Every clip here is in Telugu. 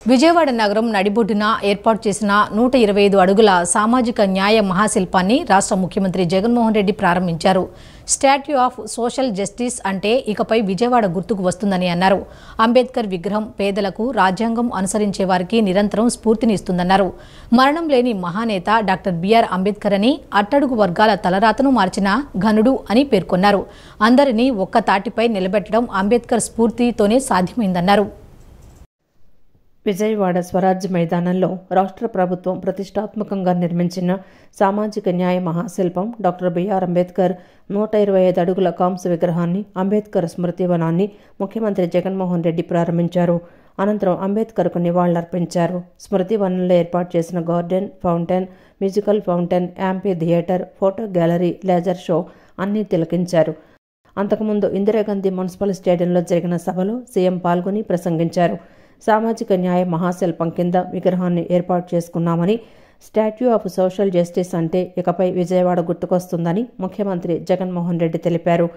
విజయవాడ నగరం నడిబొడ్డున ఏర్పాటు చేసిన 125 అడుగుల సామాజిక న్యాయ మహాశిల్పాన్ని రాష్ట్ర ముఖ్యమంత్రి జగన్మోహన్ రెడ్డి ప్రారంభించారు. స్టాట్యూ ఆఫ్ సోషల్ జస్టిస్ అంటే ఇకపై విజయవాడ గుర్తుకు వస్తుందని అన్నారు. అంబేద్కర్ విగ్రహం పేదలకు, రాజ్యాంగం అనుసరించే వారికి నిరంతరం స్ఫూర్తినిస్తుందన్నారు. మరణం లేని మహానేత డాక్టర్ బిఆర్ అంబేద్కర్ అని, అట్టడుగు వర్గాల తలరాతను మార్చిన ఘనుడు అని పేర్కొన్నారు. అందరినీ ఒక్క తాటిపై నిలబెట్టడం అంబేద్కర్ స్ఫూర్తితోనే సాధ్యమైందన్నారు. విజయవాడ స్వరాజ్య మైదానంలో రాష్ట్ర ప్రభుత్వం ప్రతిష్టాత్మకంగా నిర్మించిన సామాజిక న్యాయ మహాశిల్పం డాక్టర్ బిఆర్ అంబేద్కర్ 125 అడుగుల కాంస్య విగ్రహాన్ని, అంబేద్కర్ స్మృతి వనాన్ని ముఖ్యమంత్రి జగన్మోహన్ రెడ్డి ప్రారంభించారు. అనంతరం అంబేద్కర్కు నివాళులర్పించారు. స్మృతి వనంలో ఏర్పాటు చేసిన garden, fountain, musical fountain, amphitheatre, photo gallery, laser show అన్నీ తిలకించారు. అంతకుముందు ఇందిరాగాంధీ మున్సిపల్ స్టేడియంలో జరిగిన సభలో సీఎం పాల్గొని ప్రసంగించారు. సామాజిక న్యాయ మహాశిల్పం కింద విగ్రహాన్ని ఏర్పాటు చేసుకున్నామని, స్టాట్యూ ఆఫ్ సోషల్ జస్టిస్ అంటే ఇకపై విజయవాడ గుర్తుకొస్తుందని ముఖ్యమంత్రి జగన్మోహన్ రెడ్డి తెలిపారు.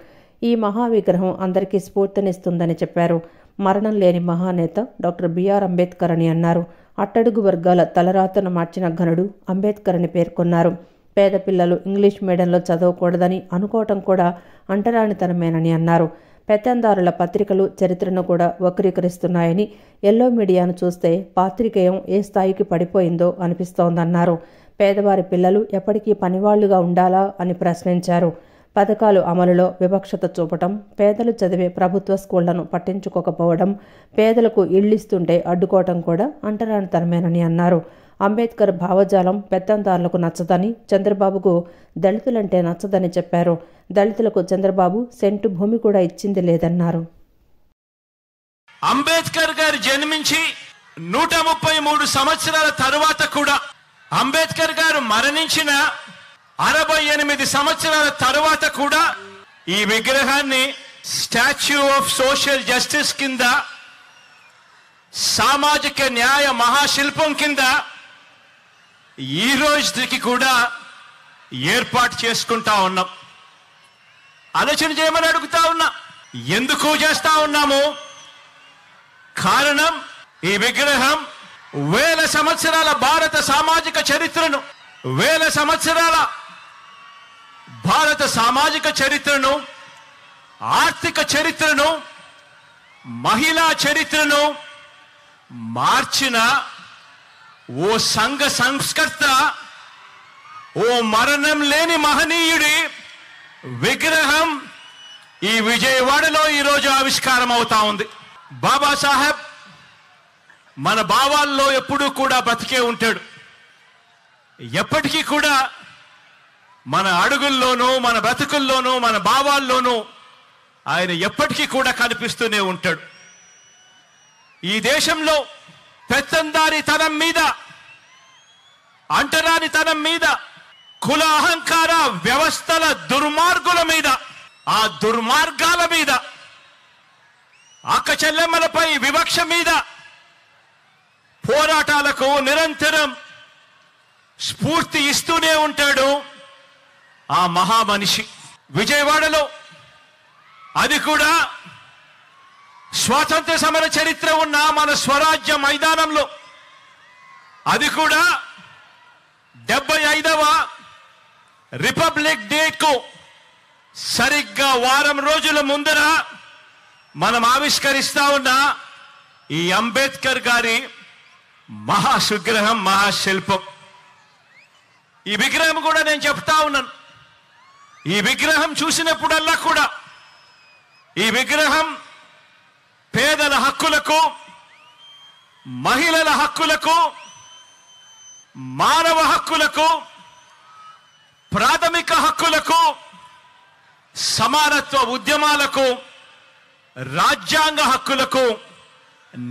ఈ మహా విగ్రహం అందరికీ స్ఫూర్తినిస్తుందని చెప్పారు. మరణం లేని మహానేత డాక్టర్ బిఆర్ అంబేద్కర్ అని అన్నారు. అట్టడుగు వర్గాల తలరాతను మార్చిన ఘనుడు అంబేద్కర్ అని పేర్కొన్నారు. పేద పిల్లలు ఇంగ్లీష్ మీడియంలో చదవకూడదని అనుకోవటం కూడా అంటరానితనమేనని అన్నారు. పెత్తందారుల పత్రికలు చరిత్రను కూడా వక్రీకరిస్తున్నాయని, ఎల్లో మీడియాను చూస్తే పాత్రికేయం ఏ స్థాయికి పడిపోయిందో అనిపిస్తోందన్నారు. పేదవారి పిల్లలు ఎప్పటికీ పనివాళ్లుగా ఉండాలా అని ప్రశ్నించారు. పథకాలు అమలులో వివక్షత చూపటం, పేదలు చదివే ప్రభుత్వ స్కూళ్లను పట్టించుకోకపోవడం, పేదలకు ఇళ్లిస్తుంటే అడ్డుకోవటం కూడా అంటరానితనమేనని అన్నారు. అంబేద్కర్ భావజాలం పెత్తందారులకు నచ్చదని, చంద్రబాబుకు దళితులంటే నచ్చదని చెప్పారు. దళితులకు చంద్రబాబు సెంటు భూమి కూడా ఇచ్చింది లేదన్నారు. అంబేద్కర్ గారు జన్మించి 133 సంవత్సరాల తరువాత కూడా, అంబేద్కర్ గారు మరణించిన 68 సంవత్సరాల తరువాత కూడా ఈ విగ్రహాన్ని స్టాచ్యూ ఆఫ్ సోషల్ జస్టిస్ కింద, సామాజిక న్యాయ మహాశిల్పం కింద ఈ రోజుకి కూడా ఏర్పాటు చేసుకుంటా ఉన్నాం. ఆలోచన చేయమని అడుగుతా ఉన్నా. ఎందుకు చేస్తా ఉన్నాము? కారణం, ఈ విగ్రహం 1000 సంవత్సరాల భారత సామాజిక చరిత్రను, 1000 సంవత్సరాల భారత సామాజిక చరిత్రను, ఆర్థిక చరిత్రను, మహిళా చరిత్రను మార్చిన ఓ సంఘ సంస్కర్త, ఓ మరణం లేని మహనీయుడి విగ్రహం ఈ విజయవాడలో ఈరోజు ఆవిష్కారం అవుతా ఉంది. బాబాసాహెబ్ మన భావాల్లో ఎప్పుడూ కూడా బతికే ఉంటాడు. ఎప్పటికీ కూడా మన అడుగుల్లోనూ, మన బ్రతుకుల్లోనూ, మన భావాల్లోనూ ఆయన ఎప్పటికీ కూడా కనిపిస్తూనే ఉంటాడు. ఈ దేశంలో పెత్తందారితనం మీద, అంటరానితనం మీద, కుల అహంకార వ్యవస్థల దుర్మార్గుల మీద, ఆ దుర్మార్గాల మీద, అక్క చెల్లెమ్మలపై వివక్ష మీద పోరాటాలకు నిరంతరం స్ఫూర్తి ఇస్తూనే ఉంటాడు ఆ మహామనిషి. విజయవాడలో, అది కూడా స్వాతంత్ర సమర చరిత్ర ఉన్న మన స్వరాజ్య మైదానంలో, అది కూడా 75వ రిపబ్లిక్ డేకు సరిగ్గా వారం రోజుల ముందర మనం ఆవిష్కరిస్తా ఉన్న ఈ అంబేద్కర్ గారి మహాసుగ్రహం, మహాశిల్పం. ఈ విగ్రహం కూడా నేను చెప్తా ఉన్నాను, ఈ విగ్రహం చూసినప్పుడల్లా కూడా, ఈ విగ్రహం పేదల హక్కులకు, మహిళల హక్కులకు, మానవ హక్కులకు, ప్రాథమిక హక్కులకు, సమానత్వ ఉద్యమాలకు, రాజ్యాంగ హక్కులకు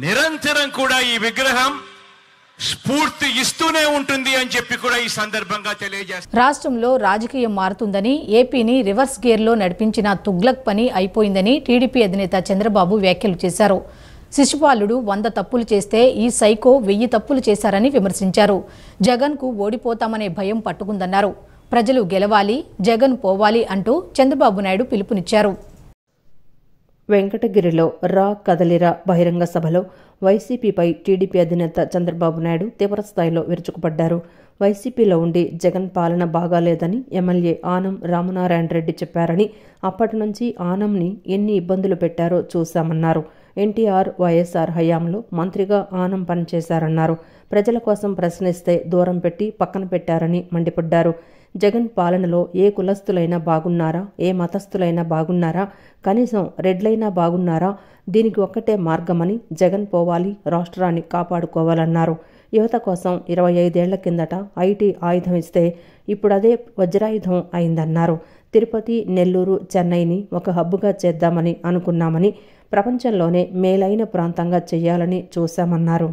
నిరంతరం కూడా ఈ విగ్రహం స్ఫూర్తి ఇస్తూనే ఉంటుంది అని చెప్పి కూడా ఈ సందర్భంగా తెలియజేస్తారు. రాష్ట్రంలో రాజకీయం మారుతుందని, ఏపీని రివర్స్ గేర్లో నడిపించిన తుగ్లక్ పని అయిపోయిందని టీడీపీ అధినేత చంద్రబాబు వ్యాఖ్యలు చేశారు. శిశుపాలుడు 100 తప్పులు చేస్తే ఈ సైకో 1000 తప్పులు చేశారని విమర్శించారు. జగన్కు ఓడిపోతామనే భయం పట్టుకుందన్నారు. ప్రజలు గెలవాలి, జగన్ పోవాలి అంటూ చంద్రబాబు నాయుడు పిలుపునిచ్చారు. వెంకటగిరిలో రా కదలిరా బహిరంగ సభలో వైసీపీపై టీడీపీ అధినేత చంద్రబాబు నాయుడు తీవ్రస్థాయిలో విరుచుకుపడ్డారు. వైసీపీలో ఉండి జగన్ పాలన బాగాలేదని ఎమ్మెల్యే ఆనం రామనారాయణ రెడ్డి చెప్పారని, అప్పటి నుంచి ఆనంని ఎన్ని ఇబ్బందులు పెట్టారో చూశామన్నారు. ఎన్టీఆర్, వైఎస్ఆర్ హయాంలో మంత్రిగా ఆనం పనిచేశారన్నారు. ప్రజల కోసం ప్రశ్నిస్తే దూరం పెట్టి పక్కన పెట్టారని మండిపడ్డారు. జగన్ పాలనలో ఏ కులస్తులైనా బాగున్నారా, ఏ మతస్థులైనా బాగున్నారా, కనీసం రెడ్లైనా బాగున్నారా? దీనికి ఒక్కటే మార్గమని, జగన్ పోవాలి, రాష్ట్రాన్ని కాపాడుకోవాలన్నారు. యువత కోసం 25 ఏళ్ల కిందట ఐటీ ఆయుధం ఇస్తే ఇప్పుడదే వజ్రాయుధం అయిందన్నారు. తిరుపతి, నెల్లూరు, చెన్నైని ఒక హబ్బుగా చేద్దామని అనుకున్నామని, ప్రపంచంలోనే మేలైన ప్రాంతంగా చేయాలని చూశామన్నారు.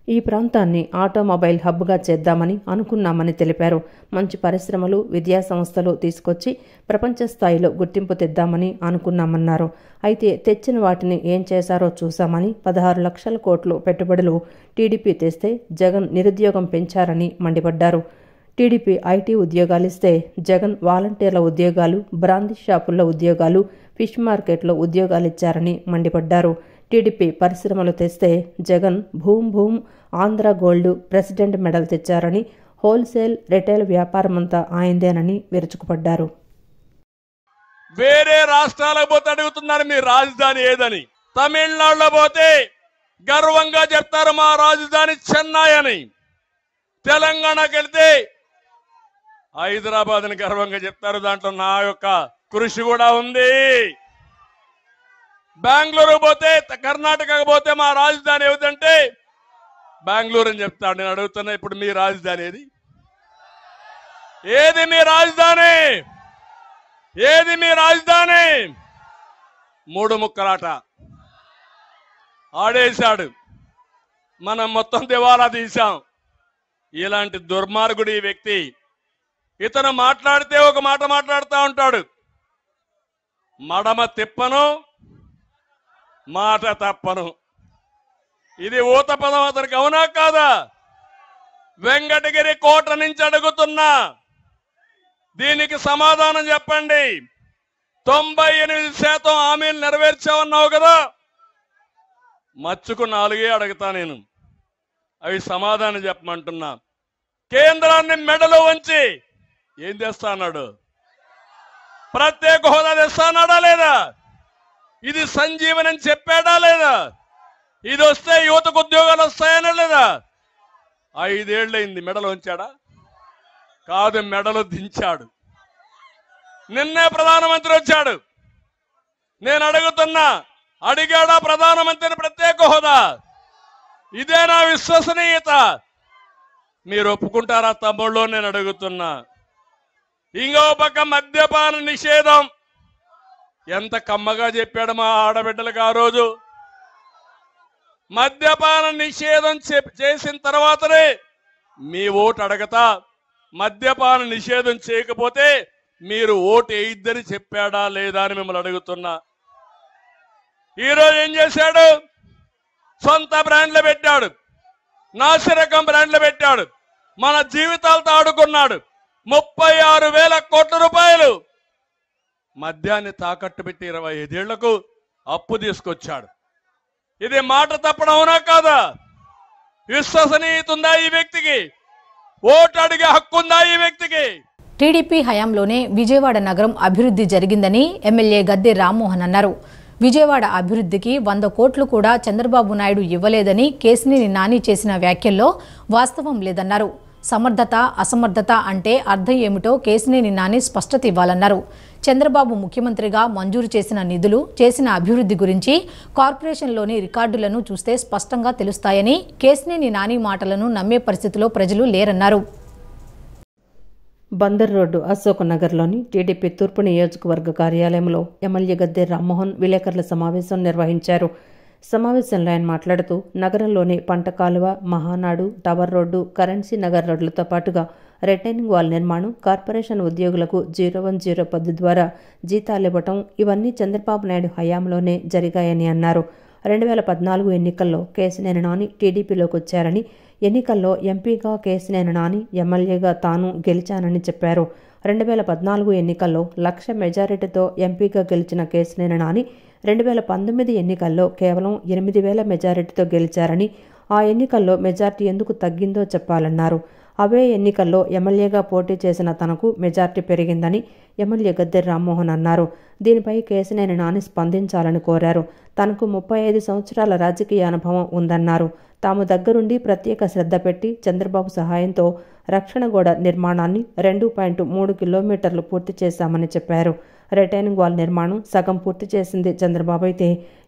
ఈ ప్రాంతాన్ని ఆటోమొబైల్ హబ్గా చేద్దామని అనుకున్నామని తెలిపారు. మంచి పరిశ్రమలు, విద్యా సంస్థలు తీసుకొచ్చి ప్రపంచ స్థాయిలో గుర్తింపు తెద్దామని అనుకున్నామన్నారు. అయితే తెచ్చిన వాటిని ఏం చేశారో చూశామని, 16 లక్షల కోట్లు పెట్టుబడులు టీడీపీ తెస్తే జగన్ నిరుద్యోగం పెంచారని మండిపడ్డారు. టీడీపీ ఐటీ ఉద్యోగాలిస్తే జగన్ వాలంటీర్ల ఉద్యోగాలు, బ్రాందీ షాపుల్లో ఉద్యోగాలు, ఫిష్ మార్కెట్లో ఉద్యోగాలిచ్చారని మండిపడ్డారు. టీడీపీ పరిశ్రమలు తెస్తే జగన్ భూమ్ ఆంధ్ర గోల్డ్, ప్రెసిడెంట్ మెడల్ తెచ్చారని, హోల్సేల్, రిటైల్ వ్యాపారమంతా ఆయందేనని విరుచుకుపడ్డారు. వేరే రాష్ట్రాలకు పోతే అడుగుతున్నారు మీ రాజధాని ఏదని. తమిళనాడులో పోతే గర్వంగా చెప్తారు మా రాజధాని చెన్నై అని. తెలంగాణకి వెళ్తే హైదరాబాద్ అని గర్వంగా చెప్తారు. దాంట్లో నా యొక్క కృషి కూడా ఉంది. బెంగళూరు పోతే, కర్ణాటకకు పోతే మా రాజధాని ఏమిటంటే బెంగళూరు అని చెప్తాడు. నేను అడుగుతున్నా, ఇప్పుడు మీ రాజధాని ఏది? ఏది మీ రాజధాని? ఏది మీ రాజధాని? 3 ముక్కలాట ఆడేశాడు. మనం మొత్తం దివాలా తీశాం. ఇలాంటి దుర్మార్గుడు ఈ వ్యక్తి. ఇతను మాట్లాడితే ఒక మాట మాట్లాడుతూ ఉంటాడు. మడమ తిప్పను, మాట తప్పను. ఇది ఊత పదం. అతనికి అవునా కాదా? వెంకటగిరి కోట నుంచి అడుగుతున్నా, దీనికి సమాధానం చెప్పండి. 98% హామీలు నెరవేర్చామన్నావు కదా, మచ్చుకు 4 అడుగుతా నేను. అవి సమాధానం చెప్పమంటున్నా. కేంద్రాన్ని మెడలో వంచి ఏం తెస్తా అన్నాడు? ప్రత్యేక హోదా తెస్తా అన్నాడా లేదా? ఇది సంజీవని అని చెప్పాడా లేదా? ఇది వస్తే యువతకు ఉద్యోగాలు వస్తాయనా లేదా? 5 ఏళ్ళైంది. మెడలో ఉంచాడా? కాదు, మెడలో దించాడు. నిన్నే ప్రధానమంత్రి వచ్చాడు. నేను అడుగుతున్నా, అడిగాడా ప్రధానమంత్రిని ప్రత్యేక హోదా? ఇదే నా విశ్వసనీయత. మీరు ఒప్పుకుంటారా తమ్ముళ్ళు? నేను అడుగుతున్నా. ఇంకో పక్క మద్యపాన నిషేధం ఎంత కమ్మగా చెప్పాడు మా ఆడబిడ్డలకు ఆ రోజు. మద్యపాన నిషేధం చేసిన తర్వాతనే మీ ఓటు అడగతా. మద్యపాన నిషేధం చేయకపోతే మీరు ఓటు వేయిద్దని చెప్పాడా లేదా అని మిమ్మల్ని అడుగుతున్నా. ఈరోజు ఏం చేశాడు? సొంత బ్రాండ్లు పెట్టాడు, నాసిరకం బ్రాండ్లు పెట్టాడు, మన జీవితాలతో ఆడుకున్నాడు. 36,000 కోట్ల రూపాయలు మద్యాన్ని తాకట్టు పెట్టి 25 ఏళ్లకు అప్పు తీసుకొచ్చాడు. ఇది మాట తప్పడం అవునా కాదా? విశ్వసనీయత ఉందా ఈ వ్యక్తికి? ఓటు అడిగే హక్కు ఉందా ఈ వ్యక్తికి? టీడీపీ హయాంలోనే విజయవాడ నగరం అభివృద్ధి జరిగిందని ఎమ్మెల్యే గద్దె రామ్మోహన్ అన్నారు. విజయవాడ అభివృద్ధికి 100 కోట్లు కూడా చంద్రబాబు నాయుడు ఇవ్వలేదని కేసినేని నాని చేసిన వ్యాఖ్యల్లో వాస్తవం లేదన్నారు. సమర్థత, అసమర్థత అంటే అర్థం ఏమిటో కేసినేని నాని స్పష్టత ఇవ్వాలన్నారు. చంద్రబాబు ముఖ్యమంత్రిగా మంజూరు చేసిన నిధులు, చేసిన అభివృద్ధి గురించి కార్పొరేషన్లోని రికార్డులను చూస్తే స్పష్టంగా తెలుస్తాయని, కేసినేని నాని మాటలను నమ్మే పరిస్థితిలో ప్రజలు లేరన్నారు. బందర్ రోడ్డు అశోక్ నగర్లోని టీడీపీ తూర్పు నియోజకవర్గ కార్యాలయంలో ఎమ్మెల్యే గద్దె రామ్మోహన్ విలేకరుల సమావేశం నిర్వహించారు. సమావేశంలో ఆయన మాట్లాడుతూ, నగరంలోని పంట కాలువ, Mahanadu, tower road, currency Nagar రోడ్లతో పాటుగా రిటైనింగ్ వాల్ నిర్మాణం, కార్పొరేషన్ ఉద్యోగులకు 01(0) పద్ధతి ద్వారా జీతాలివ్వటం, ఇవన్నీ చంద్రబాబు నాయుడు హయాంలోనే జరిగాయని అన్నారు. 2014 ఎన్నికల్లో కేసినేని నాని టీడీపీలోకి వచ్చారని, ఎన్నికల్లో ఎంపీగా కేసినేని నాని, ఎమ్మెల్యేగా తాను గెలిచానని చెప్పారు. 2014 ఎన్నికల్లో 1,00,000 మెజారిటీతో ఎంపీగా గెలిచిన కేశినేని నాని 2019 ఎన్నికల్లో కేవలం 8,000 మెజారిటీతో గెలిచారని, ఆ ఎన్నికల్లో మెజార్టీ ఎందుకు తగ్గిందో చెప్పాలన్నారు. అవే ఎన్నికల్లో ఎమ్మెల్యేగా పోటీ చేసిన తనకు మెజార్టీ పెరిగిందని ఎమ్మెల్యే గద్దె రామ్మోహన్ అన్నారు. దీనిపై కేశినేని నాని స్పందించాలని కోరారు. తనకు 35 సంవత్సరాల రాజకీయ అనుభవం ఉందన్నారు. తాము దగ్గరుండి ప్రత్యేక శ్రద్ధ పెట్టి చంద్రబాబు సహాయంతో రక్షణ గోడ నిర్మాణాన్ని 2.3 కిలోమీటర్లు పూర్తి చేశామని చెప్పారు. రిటైనింగ్ వాల్ నిర్మాణం సగం పూర్తి చేసింది చంద్రబాబు అయితే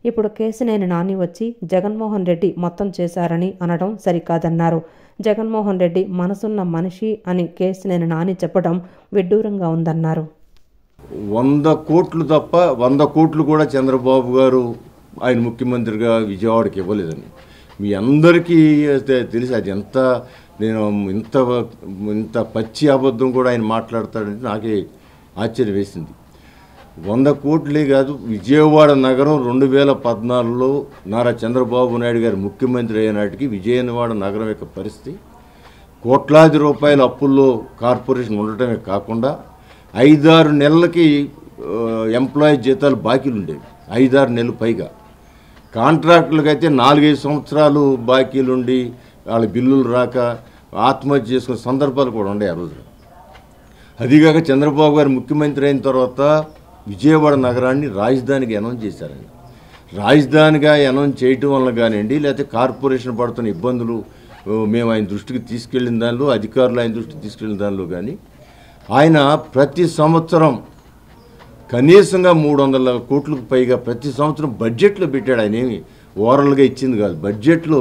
ఇప్పుడు కేశినేని నాని వచ్చి జగన్మోహన్ రెడ్డి మొత్తం చేశారని అనడం సరికాదన్నారు. జగన్మోహన్ రెడ్డి మనసున్న మనిషి అని కేశినేని నాని చెప్పడం విడ్డూరంగా ఉందన్నారు. 100 కోట్లు తప్ప 100 కోట్లు కూడా చంద్రబాబు గారు ఆయన ముఖ్యమంత్రిగా విజయవాడకి ఇవ్వలేదని మీ అందరికీ తెలిసి, అది ఎంత నేను ఇంత పచ్చి అబద్ధం కూడా ఆయన మాట్లాడతాడంటే నాకే ఆశ్చర్యం వేసింది. 100 కోట్లే కాదు, విజయవాడ నగరం 2014లో నారా చంద్రబాబు నాయుడు గారు ముఖ్యమంత్రి అయినాటికి విజయవాడ నగరం యొక్క పరిస్థితి కోట్లాది రూపాయల అప్పుల్లో కార్పొరేషన్ ఉండటమే కాకుండా 5-6 నెలలకి ఎంప్లాయీ జీతాలు బాకీలు ఉండేవి. 5-6 నెలలు పైగా. కాంట్రాక్టులకు అయితే 4-5 సంవత్సరాలు బాకీలుండి వాళ్ళ బిల్లులు రాక ఆత్మహత్య చేసుకునే సందర్భాలు కూడా ఉండే ఆ రోజున. అదిగాక చంద్రబాబు గారు ముఖ్యమంత్రి అయిన తర్వాత విజయవాడ నగరాన్ని రాజధానిగా అనౌన్స్ చేశారండి. రాజధానిగా అనౌన్స్ చేయటం వల్ల కానివ్వండి, లేకపోతే కార్పొరేషన్ పడుతున్న ఇబ్బందులు మేము ఆయన దృష్టికి తీసుకెళ్లిన దానిలో, అధికారులు ఆయన దృష్టికి తీసుకెళ్లిన దానిలో కానీ ఆయన ప్రతి సంవత్సరం కనీసంగా 300 కోట్లకు పైగా ప్రతి సంవత్సరం బడ్జెట్లో పెట్టాడు. ఆయన ఏమి ఓవరాల్గా ఇచ్చింది కాదు. బడ్జెట్లో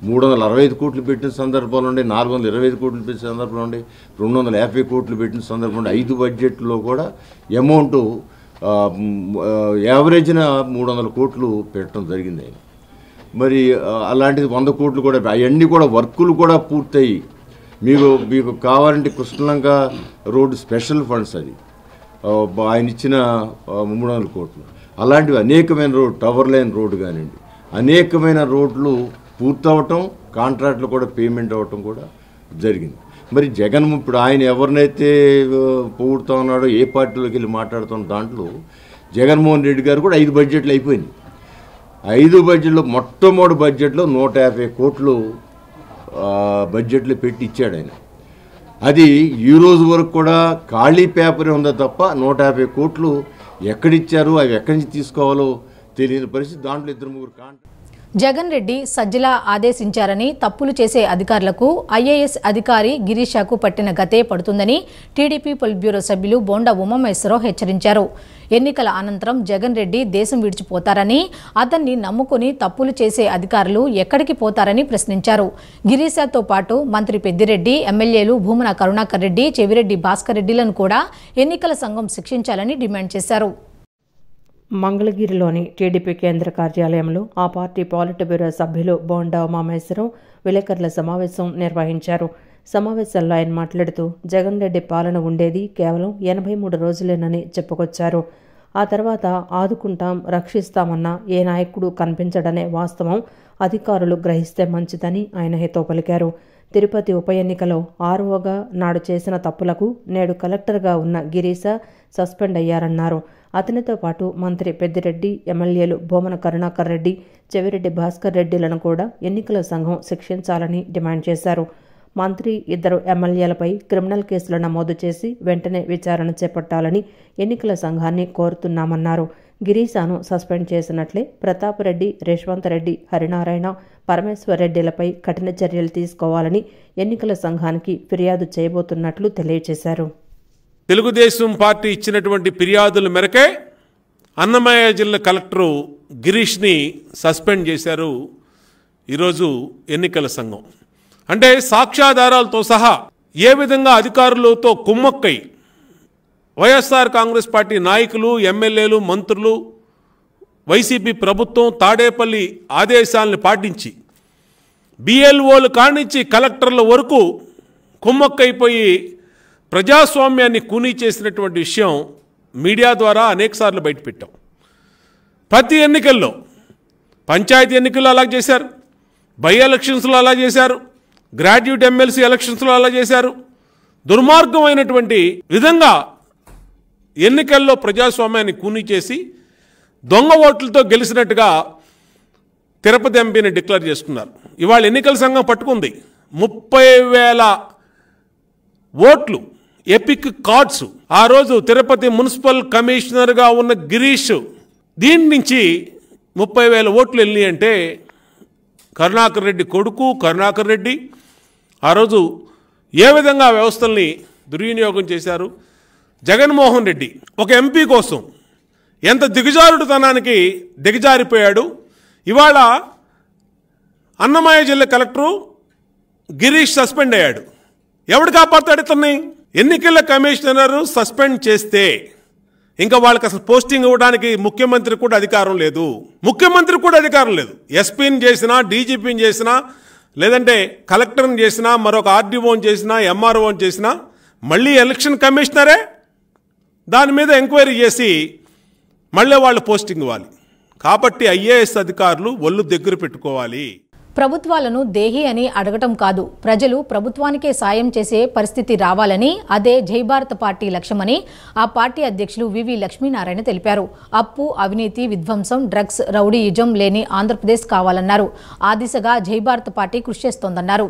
365 కోట్లు పెట్టిన సందర్భాలు ఉండే, 425 కోట్లు పెట్టిన సందర్భాలు ఉండే, 250 కోట్లు పెట్టిన సందర్భం ఉండే. 5 బడ్జెట్లో కూడా అమౌంట్ యావరేజ్న 300 కోట్లు పెట్టడం జరిగింది ఆయన. మరి అలాంటిది 100 కోట్లు కూడా అవన్నీ కూడా వర్కులు కూడా పూర్తయి మీకు కావాలంటే కృష్ణలంక రోడ్డు స్పెషల్ ఫండ్స్ అది ఆయన ఇచ్చిన 300 కోట్లు. అలాంటివి అనేకమైన రోడ్, టవర్ లైన్ రోడ్డు కానివ్వండి, అనేకమైన రోడ్లు పూర్తవటం, కాంట్రాక్ట్లు కూడా పేమెంట్ అవ్వటం కూడా జరిగింది. మరి జగన్ ఇప్పుడు ఆయన ఎవరినైతే పొగుడుతూ ఉన్నాడో, ఏ పార్టీలోకి వెళ్ళి మాట్లాడుతున్న దాంట్లో జగన్మోహన్ రెడ్డి గారు కూడా 5 బడ్జెట్లు అయిపోయింది. 5 బడ్జెట్లో మొట్టమొదటి బడ్జెట్లో 150 కోట్లు బడ్జెట్లో పెట్టి ఇచ్చాడు ఆయన. అది ఈ రోజు వరకు కూడా ఖాళీ పేపరే ఉందో తప్ప 150 కోట్లు ఎక్కడిచ్చారు, అవి ఎక్కడి నుంచి తీసుకోవాలో తెలియని పరిస్థితి. దాంట్లో 2-3 జగన్ రెడ్డి సజ్జల ఆదేశించారని తప్పులు చేసే అధికారులకు ఐఏఎస్ అధికారి గిరీషాకు పట్టిన గతే పడుతుందని టీడీపీ పొలిట్ బ్యూరో సభ్యులు బోండా ఉమామహేశ్వరరావు హెచ్చరించారు. ఎన్నికల అనంతరం జగన్ రెడ్డి దేశం విడిచిపోతారని, అతన్ని నమ్ముకుని తప్పులు చేసే అధికారులు ఎక్కడికి పోతారని ప్రశ్నించారు. గిరీషాతో పాటు మంత్రి పెద్దిరెడ్డి, ఎమ్మెల్యేలు భూమన కరుణాకర్ రెడ్డి, చెవిరెడ్డి భాస్కర్ రెడ్డిలను కూడా ఎన్నికల సంఘం శిక్షించాలని డిమాండ్ చేశారు. మంగళగిరిలోని టీడీపీ కేంద్ర కార్యాలయంలో ఆ పార్టీ పాలిట్ బ్యూరో సభ్యులు బోండా ఉమామహేశ్వరరావు విలేకరుల సమావేశం నిర్వహించారు. సమావేశంలో ఆయన మాట్లాడుతూ జగన్ రెడ్డి పాలన ఉండేది కేవలం 83 రోజులేనని చెప్పుకొచ్చారు. ఆ తర్వాత ఆదుకుంటాం, రక్షిస్తామన్న ఏ నాయకుడు కనిపించడనే వాస్తవం అధికారులు గ్రహిస్తే మంచిదని ఆయన హితవు పలికారు. తిరుపతి ఉప ఎన్నికలో ఆర్ఓగా నాడు చేసిన తప్పులకు నేడు కలెక్టర్గా ఉన్న గిరీశ సస్పెండ్ అయ్యారన్నారు. అతనితో పాటు మంత్రి పెద్దిరెడ్డి, ఎమ్మెల్యేలు భూమన కరుణాకర్ రెడ్డి, చెవిరెడ్డి భాస్కర్ రెడ్డిలను కూడా ఎన్నికల సంఘం శిక్షించాలని డిమాండ్ చేశారు. మంత్రి, 2 ఎమ్మెల్యేలపై క్రిమినల్ కేసులు నమోదు చేసి వెంటనే విచారణ చేపట్టాలని ఎన్నికల సంఘాన్ని కోరుతున్నామన్నారు. గిరీశాను సస్పెండ్ చేసినట్లే ప్రతాప్ రెడ్డి, రేష్వంత్ రెడ్డి, హరినారాయణ, పరమేశ్వర్ రెడ్డిలపై కఠిన చర్యలు తీసుకోవాలని ఎన్నికల సంఘానికి ఫిర్యాదు చేయబోతున్నట్లు తెలియజేశారు. తెలుగుదేశం పార్టీ ఇచ్చినటువంటి ఫిర్యాదుల మేరకే అన్నమయ్య జిల్లా కలెక్టరు గిరీష్ని సస్పెండ్ చేశారు ఈరోజు ఎన్నికల సంఘం. అంటే సాక్ష్యాధారాలతో సహా ఏ విధంగా అధికారులతో కుమ్మక్కై వైఎస్ఆర్ కాంగ్రెస్ పార్టీ నాయకులు, ఎమ్మెల్యేలు, మంత్రులు, వైసీపీ ప్రభుత్వం తాడేపల్లి ఆదేశాలను పాటించి బిఎల్ఓలు కానించి కలెక్టర్ల వరకు కుమ్మక్కైపోయి ప్రజాస్వామ్యాన్ని కూనీ చేసినటువంటి విషయం మీడియా ద్వారా అనేకసార్లు బయటపెట్టాం. ప్రతి ఎన్నికల్లో, పంచాయతీ ఎన్నికల్లో అలా చేశారు, బై ఎలక్షన్స్లో అలా చేశారు, గ్రాడ్యుయేట్ ఎమ్మెల్సీ ఎలక్షన్స్లో అలా చేశారు, దుర్మార్గమైనటువంటి విధంగా ఎన్నికల్లో ప్రజాస్వామ్యాన్ని కూనీ చేసి దొంగ ఓట్లతో గెలిచినట్టుగా తిరుపతి ఎంపీని డిక్లేర్ చేసుకున్నారు. ఇవాళ ఎన్నికల సంఘం పట్టుకుంది 30,000 ఓట్లు, ఎపిక్ కార్డ్స్. ఆ రోజు తిరుపతి మున్సిపల్ కమిషనర్గా ఉన్న గిరీష్ దీని నుంచి 30,000 ఓట్లు వెళ్ళి అంటే కరుణాకర్ రెడ్డి కొడుకు కరుణాకర్ రెడ్డి ఆ రోజు ఏ విధంగా వ్యవస్థల్ని దుర్వినియోగం చేశారు. జగన్మోహన్ రెడ్డి ఒక ఎంపీ కోసం ఎంత దిగజారుడుతనానికి దిగజారిపోయాడు. ఇవాళ అన్నమయ్య జిల్లా కలెక్టరు గిరీష్ సస్పెండ్ అయ్యాడు. ఎవడు కాపాడుతాడు ఇతన్ని? ఎన్నికల కమిషనర్ సస్పెండ్ చేస్తే ఇంకా వాళ్ళకి అసలు పోస్టింగ్ ఇవ్వడానికి ముఖ్యమంత్రి కూడా అధికారం లేదు. ఎస్పీని చేసినా, డీజీపీని చేసినా, లేదంటే కలెక్టర్ని చేసినా, మరొక ఆర్డీఓని చేసినా, ఎంఆర్ఓని చేసినా మళ్ళీ ఎలక్షన్ కమిషనరే దాని మీద ఎంక్వైరీ చేసి మళ్ళీ వాళ్ళు పోస్టింగ్ ఇవ్వాలి. కాబట్టి ఐఏఎస్ అధికారులు ఒళ్ళు దగ్గర పెట్టుకోవాలి. ప్రభుత్వాలను దేహి అని అడగటం కాదు, ప్రజలు ప్రభుత్వానికే సాయం చేసే పరిస్థితి రావాలని, అదే జై భారత్ పార్టీ లక్ష్యమని ఆ పార్టీ అధ్యక్షులు వివి లక్ష్మీనారాయణ తెలిపారు. అప్పు, అవినీతి, విధ్వంసం, డ్రగ్స్, రౌడీయిజం లేని ఆంధ్రప్రదేశ్ కావాలన్నారు. ఆ దిశగా జై భారత్ పార్టీ కృషి చేస్తోందన్నారు.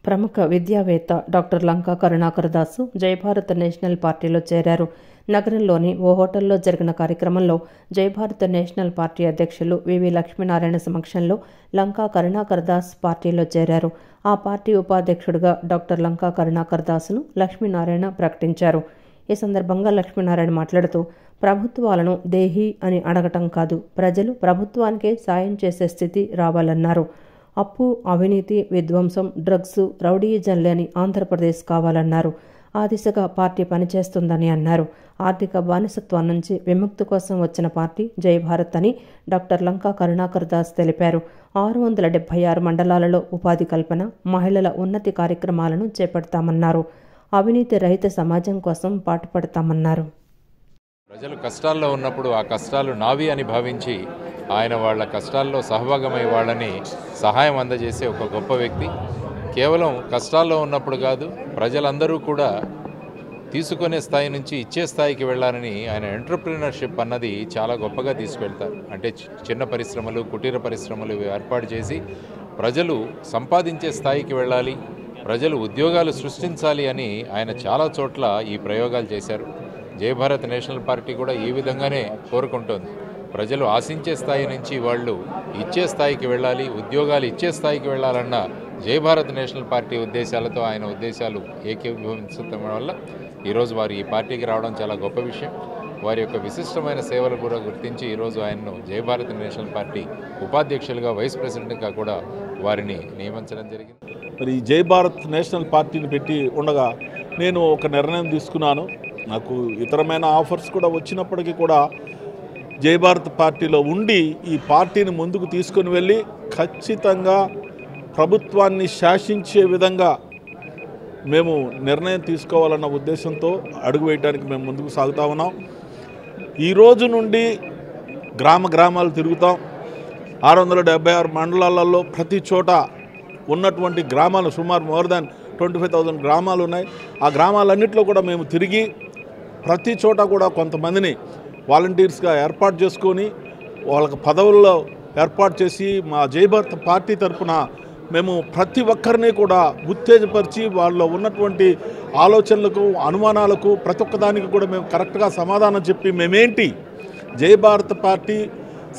ప్రముఖ విద్యావేత్త డాక్టర్ లంకా కరుణాకర్ దాసు జై భారత్ నేషనల్ పార్టీలో చేరారు. నగరంలోని ఓ హోటల్లో జరిగిన కార్యక్రమంలో జై భారత్ నేషనల్ పార్టీ అధ్యక్షులు వివి లక్ష్మీనారాయణ సమక్షంలో లంకా కరుణాకర్ దాస్ పార్టీలో చేరారు. ఆ పార్టీ ఉపాధ్యక్షుడిగా డాక్టర్ లంకా కరుణాకర్ దాస్ను లక్ష్మీనారాయణ ప్రకటించారు. ఈ సందర్భంగా లక్ష్మీనారాయణ మాట్లాడుతూ ప్రభుత్వాలను దేహి అని అడగటం కాదు, ప్రజలు ప్రభుత్వానికే సాయం చేసే స్థితి రావాలన్నారు. అప్పు, అవినీతి, విధ్వంసం, డ్రగ్స్, రౌడీయిజం లేని ఆంధ్రప్రదేశ్ కావాలన్నారు. ఆ దిశగా పార్టీ పనిచేస్తుందని అన్నారు. ఆర్థిక బానిసత్వం నుంచి విముక్తి కోసం వచ్చిన పార్టీ జై భారత్ అని డాక్టర్ లంకా కరుణాకర్ దాస్ తెలిపారు. 676 మండలాలలో ఉపాధి కల్పన, మహిళల ఉన్నతి కార్యక్రమాలను చేపడతామన్నారు. అవినీతి రహిత సమాజం కోసం పాటుపడతామన్నారు. ప్రజలు కష్టాల్లో ఉన్నప్పుడు ఆ కష్టాలు నావి అని భావించి ఆయన వాళ్ళ కష్టాల్లో సహభాగమై వాళ్ళని సహాయం అందజేసే ఒక గొప్ప వ్యక్తి. కేవలం కష్టాల్లో ఉన్నప్పుడు కాదు, ప్రజలందరూ కూడా తీసుకునే స్థాయి నుంచి ఇచ్చే స్థాయికి వెళ్ళాలని ఆయన ఎంటర్‌ప్రెన్యూర్‌షిప్ అన్నది చాలా గొప్పగా తీసుకెళ్తారు. అంటే చిన్న పరిశ్రమలు, కుటీర పరిశ్రమలు ఏర్పాటు చేసి ప్రజలు సంపాదించే స్థాయికి వెళ్ళాలి, ప్రజలు ఉద్యోగాలు సృష్టించాలి అని ఆయన చాలా చోట్ల ఈ ప్రయోగాలు చేశారు. జై భారత్ నేషనల్ పార్టీ కూడా ఈ విధంగానే కోరుకుంటోంది. ప్రజలు ఆశించే స్థాయి నుంచి వాళ్ళు ఇచ్చే స్థాయికి వెళ్ళాలి, ఉద్యోగాలు ఇచ్చే స్థాయికి వెళ్ళాలన్న జై భారత్ నేషనల్ పార్టీ ఉద్దేశాలతో ఆయన ఉద్దేశాలు ఏకీభవించడం వల్ల ఈరోజు వారు ఈ పార్టీకి రావడం చాలా గొప్ప విషయం. వారి యొక్క విశిష్టమైన సేవలు కూడా గుర్తించి ఈరోజు ఆయన్ను జై భారత్ నేషనల్ పార్టీ ఉపాధ్యక్షులుగా, వైస్ ప్రెసిడెంట్గా కూడా వారిని నియమించడం జరిగింది. మరి ఈ జై భారత్ నేషనల్ పార్టీని పెట్టి ఉండగా నేను ఒక నిర్ణయం తీసుకున్నాను. నాకు ఇతరమైన ఆఫర్స్ కూడా వచ్చినప్పటికీ కూడా జై భారత్ పార్టీలో ఉండి ఈ పార్టీని ముందుకు తీసుకొని వెళ్ళి ఖచ్చితంగా ప్రభుత్వాన్ని శాసించే విధంగా మేము నిర్ణయం తీసుకోవాలన్న ఉద్దేశంతో అడుగు వేయడానికి మేము ముందుకు సాగుతా ఉన్నాం. ఈ రోజు నుండి గ్రామాలు తిరుగుతాం. 676 మండలాలలో ప్రతి చోట ఉన్నటువంటి గ్రామాలు సుమారు మోర్ దాన్ 25,000 గ్రామాలు ఉన్నాయి. ఆ గ్రామాలన్నింటిలో కూడా మేము తిరిగి ప్రతి చోట కూడా కొంతమందిని వాలంటీర్స్గా ఏర్పాటు చేసుకొని వాళ్ళకి పదవుల్లో ఏర్పాటు చేసి మా జై భారత్ పార్టీ తరఫున మేము ప్రతి ఒక్కరిని కూడా ఉత్తేజపరిచి వాళ్ళలో ఉన్నటువంటి ఆలోచనలకు, అనుమానాలకు ప్రతి ఒక్కదానికి కూడా మేము కరెక్ట్గా సమాధానం చెప్పి మేమేంటి, జై భారత్ పార్టీ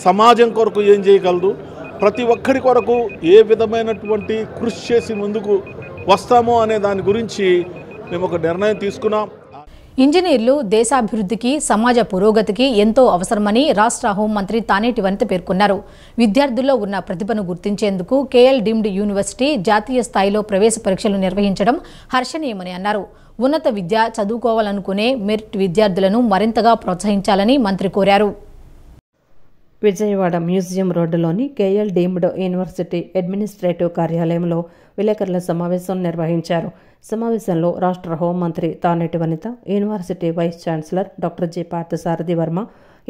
సమాజం కొరకు ఏం చేయగలదు, ప్రతి ఒక్కరి కొరకు ఏ విధమైనటువంటి కృషి చేసి ముందుకు వస్తామో అనే దాని గురించి మేము ఒక నిర్ణయం తీసుకున్నాం. ఇంజనీర్లు దేశాభివృద్ధికి, సమాజ పురోగతికి ఎంతో అవసరమని రాష్ట్ర హోంమంత్రి తానేటి వనిత పేర్కొన్నారు. విద్యార్థుల్లో ఉన్న ప్రతిభను గుర్తించేందుకు కేఎల్ డీమ్డ్ యూనివర్సిటీ జాతీయ స్థాయిలో ప్రవేశ పరీక్షలు నిర్వహించడం హర్షణీయమని అన్నారు. ఉన్నత విద్య చదువుకోవాలనుకునే మెరిట్ విద్యార్థులను మరింతగా ప్రోత్సహించాలని మంత్రి కోరారు. విజయవాడ మ్యూజియం రోడ్డులోని కేఎల్ డీమ్డ్ యూనివర్సిటీ అడ్మినిస్ట్రేటివ్ కార్యాలయంలో విలేకరుల సమావేశం నిర్వహించారు. సమావేశంలో రాష్ట్ర హోంమంత్రి Taneti Vanita, university vice chancellor doctor J Parthasarathi Varma,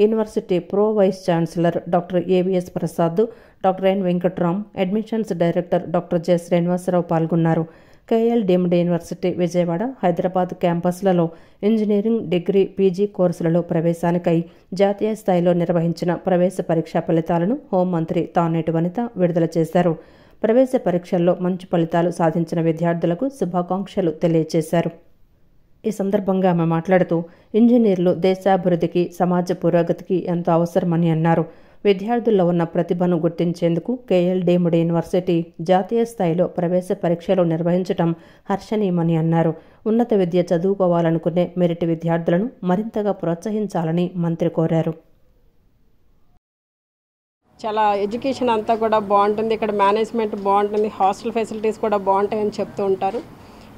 university pro vice chancellor doctor AVS Prasad, doctor N Venkatram, admissions director doctor J Srinivasarao పాల్గొన్నారు. KL deemed university Vijayawada, Hyderabad క్యాంపస్లలో ఇంజనీరింగ్, డిగ్రీ, పీజీ కోర్సులలో ప్రవేశానికై జాతీయ స్థాయిలో నిర్వహించిన ప్రవేశ పరీక్షా ఫలితాలను హోంమంత్రి తానేటి వనిత విడుదల చేశారు. ప్రవేశ పరీక్షల్లో మంచి ఫలితాలు సాధించిన విద్యార్థులకు శుభాకాంక్షలు తెలియజేశారు. ఈ సందర్భంగా ఆమె మాట్లాడుతూ ఇంజనీర్లు దేశాభివృద్ధికి, సమాజ పురోగతికి ఎంతో అవసరమని అన్నారు. విద్యార్థుల్లో ఉన్న ప్రతిభను గుర్తించేందుకు కేఎల్ డీమ్డ్ యూనివర్సిటీ జాతీయ స్థాయిలో ప్రవేశ పరీక్షలు నిర్వహించడం హర్షణీయమని అన్నారు. ఉన్నత విద్య చదువుకోవాలనుకునే మెరిట్ విద్యార్థులను మరింతగా ప్రోత్సహించాలని మంత్రి కోరారు. చాలా ఎడ్యుకేషన్ అంతా కూడా బాగుంటుంది, ఇక్కడ మేనేజ్మెంట్ బాగుంటుంది, హాస్టల్ ఫెసిలిటీస్ కూడా బాగుంటాయని చెప్తూ ఉంటారు.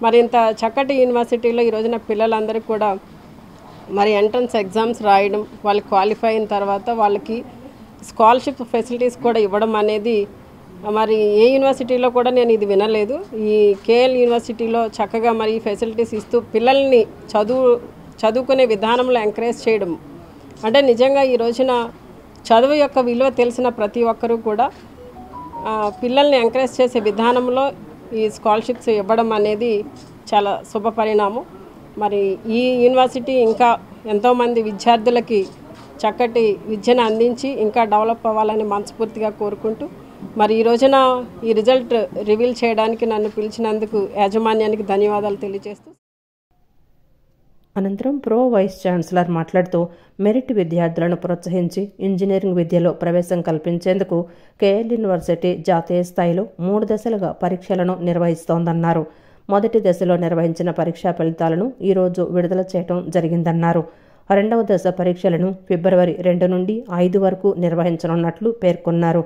మరి ఇంత చక్కటి యూనివర్సిటీలో ఈ రోజున పిల్లలందరికీ కూడా మరి ఎంట్రన్స్ ఎగ్జామ్స్ రాయడం, వాళ్ళు క్వాలిఫై అయిన తర్వాత వాళ్ళకి స్కాలర్షిప్ ఫెసిలిటీస్ కూడా ఇవ్వడం అనేది మరి ఏ యూనివర్సిటీలో కూడా నేను ఇది వినలేదు. ఈ కేఎల్ యూనివర్సిటీలో చక్కగా మరి ఫెసిలిటీస్ ఇస్తూ పిల్లల్ని చదువుకునే విధానంలో ఎంకరేజ్ చేయడం అంటే నిజంగా ఈ రోజున చదువు యొక్క విలువ తెలిసిన ప్రతి ఒక్కరూ కూడా పిల్లల్ని ఎంకరేజ్ చేసే విధానంలో ఈ స్కాలర్షిప్స్ ఇవ్వడం అనేది చాలా శుభ పరిణామం. మరి ఈ యూనివర్సిటీ ఇంకా ఎంతోమంది విద్యార్థులకి చక్కటి విద్యను అందించి ఇంకా డెవలప్ అవ్వాలని మనస్ఫూర్తిగా కోరుకుంటూ మరి ఈ రోజున ఈ రిజల్ట్ రివీల్ చేయడానికి నన్ను పిలిచినందుకు యాజమాన్యానికి ధన్యవాదాలు తెలియజేస్తూ అనంతరం ప్రో వైస్ ఛాన్సలర్ మాట్లాడుతూ మెరిట్ విద్యార్థులను ప్రోత్సహించి ఇంజనీరింగ్ విద్యలో ప్రవేశం కల్పించేందుకు కేఎల్ యూనివర్సిటీ జాతీయ స్థాయిలో 3 దశలుగా పరీక్షలను నిర్వహిస్తోందన్నారు. మొదటి దశలో నిర్వహించిన పరీక్షా ఫలితాలను ఈరోజు విడుదల చేయడం జరిగిందన్నారు. రెండవ దశ పరీక్షలను ఫిబ్రవరి 2 నుండి 5 వరకు నిర్వహించనున్నట్లు పేర్కొన్నారు.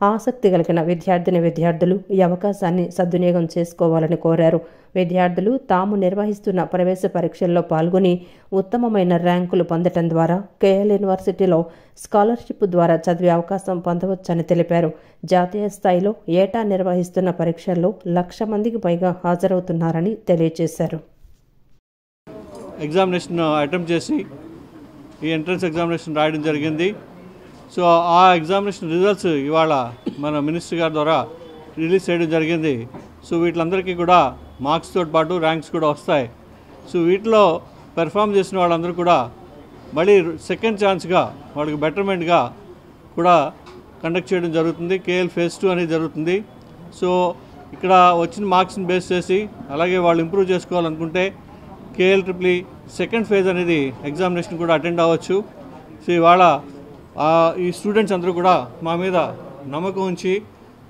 ఆసక్తి కలిగిన విద్యార్థులు ఈ అవకాశాన్ని సద్వినియోగం చేసుకోవాలని కోరారు. విద్యార్థులు తాము నిర్వహిస్తున్న ప్రవేశ పరీక్షల్లో పాల్గొని ఉత్తమమైన ర్యాంకులు పొందటం ద్వారా కేఎల్ యూనివర్సిటీలో స్కాలర్షిప్ ద్వారా చదివే అవకాశం పొందవచ్చని తెలిపారు. జాతీయ స్థాయిలో ఏటా నిర్వహిస్తున్న పరీక్షల్లో 1,00,000 మందికి పైగా హాజరవుతున్నారని తెలియజేశారు. ఎగ్జామినేషన్ అటెంప్ట్ చేసి ఈ ఎంట్రన్స్ ఎగ్జామినేషన్ రాయడం జరిగింది. సో ఆ ఎగ్జామినేషన్ రిజల్ట్స్ ఇవాళ మన మినిస్టర్ గారి ద్వారా రిలీజ్ చేయడం జరిగింది. సో వీటిలందరికీ కూడా మార్క్స్తో పాటు ర్యాంక్స్ కూడా వస్తాయి. సో వీటిలో పెర్ఫామ్ చేసిన వాళ్ళందరూ కూడా మళ్ళీ సెకండ్ ఛాన్స్గా వాళ్ళకి బెటర్మెంట్గా కూడా కండక్ట్ చేయడం జరుగుతుంది. కేఎల్ ఫేజ్ 2 అనేది జరుగుతుంది. సో ఇక్కడ వచ్చిన మార్క్స్ని బేస్ చేసి అలాగే వాళ్ళు ఇంప్రూవ్ చేసుకోవాలనుకుంటే KLEE సెకండ్ ఫేజ్ అనేది ఎగ్జామినేషన్ కూడా అటెండ్ అవ్వచ్చు. సో ఇవాళ ఈ స్టూడెంట్స్ అందరూ కూడా మా మీద నమ్మకం ఉంచి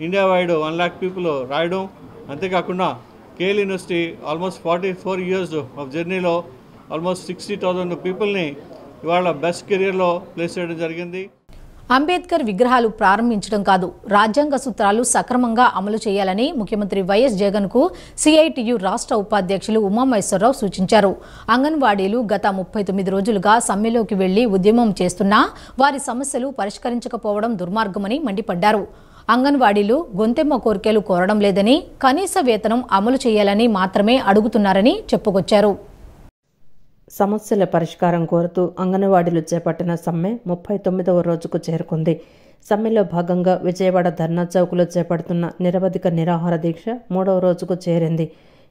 ఇండియా వైడ్ 1 lakh పీపుల్ రాయడం, అంతేకాకుండా KL university almost 44 years of జర్నీలో ఆల్మోస్ట్ 60,000 పీపుల్ని ఇవాళ బెస్ట్ కెరియర్లో ప్లేస్ చేయడం జరిగింది. అంబేద్కర్ విగ్రహాలు ప్రారంభించడం కాదు, రాజ్యాంగ సూత్రాలు సక్రమంగా అమలు చేయాలని ముఖ్యమంత్రి వైఎస్ జగన్కు సిఐటియు రాష్ట్ర ఉపాధ్యక్షులు ఉమామహేశ్వరరావు సూచించారు. అంగన్వాడీలు గత 39 రోజులుగా సమ్మెలోకి వెళ్లి ఉద్యమం చేస్తున్నా వారి సమస్యలు పరిష్కరించకపోవడం దుర్మార్గమని మండిపడ్డారు. అంగన్వాడీలు గొంతెమ్మ కోరికలు కోరడం లేదని, కనీస వేతనం అమలు చేయాలని మాత్రమే అడుగుతున్నారని చెప్పుకొచ్చారు. సమస్యల పరిష్కారం కోరుతూ అంగన్వాడీలు చేపట్టిన సమ్మె 39వ రోజుకు చేరుకుంది. సమ్మెలో భాగంగా విజయవాడ ధర్నా చౌక్లో చేపడుతున్న నిరవధిక నిరాహార దీక్ష 3వ రోజుకు చేరింది.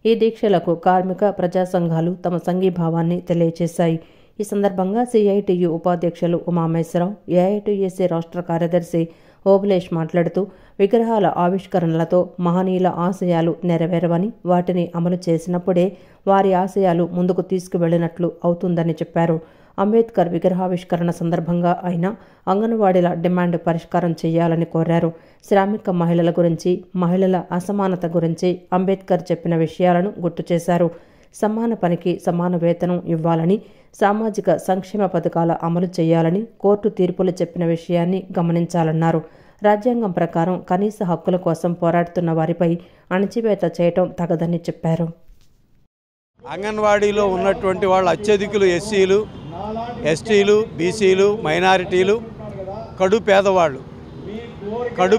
ఈ దీక్షలకు కార్మిక ప్రజా సంఘాలు తమ సంఘీభావాన్ని తెలియజేశాయి. ఈ సందర్భంగా సిఐటియు ఉపాధ్యక్షులు ఉమామహేశ్వరరావు, ఏఐటియుసి రాష్ట్ర కార్యదర్శి ఓబులేష్ మాట్లాడుతూ విగ్రహాల ఆవిష్కరణలతో మహనీయుల ఆశయాలు నెరవేరవని, వాటిని అమలు చేసినప్పుడే వారి ఆశయాలు ముందుకు తీసుకువెళ్లినట్లు అవుతుందని చెప్పారు. అంబేద్కర్ విగ్రహావిష్కరణ సందర్భంగా ఆయన అంగన్వాడీల డిమాండ్ పరిష్కారం చేయాలని కోరారు. శ్రామిక మహిళల గురించి, మహిళల అసమానత గురించి అంబేద్కర్ చెప్పిన విషయాలను గుర్తు చేశారు. సమాన పనికి సమాన వేతనం ఇవ్వాలని, సామాజిక సంక్షేమ పథకాల అమలు చేయాలని కోర్టు తీర్పులు చెప్పిన విషయాన్ని గమనించాలన్నారు. రాజ్యాంగం ప్రకారం కనీస హక్కుల కోసం పోరాడుతున్న వారిపై అణచివేత చేయటం తగదని చెప్పారు. అంగన్వాడీలో ఉన్నటువంటి వాళ్ళు అత్యధికులు ఎస్సీలు, ఎస్టీలు, బీసీలు, మైనారిటీలు, కడు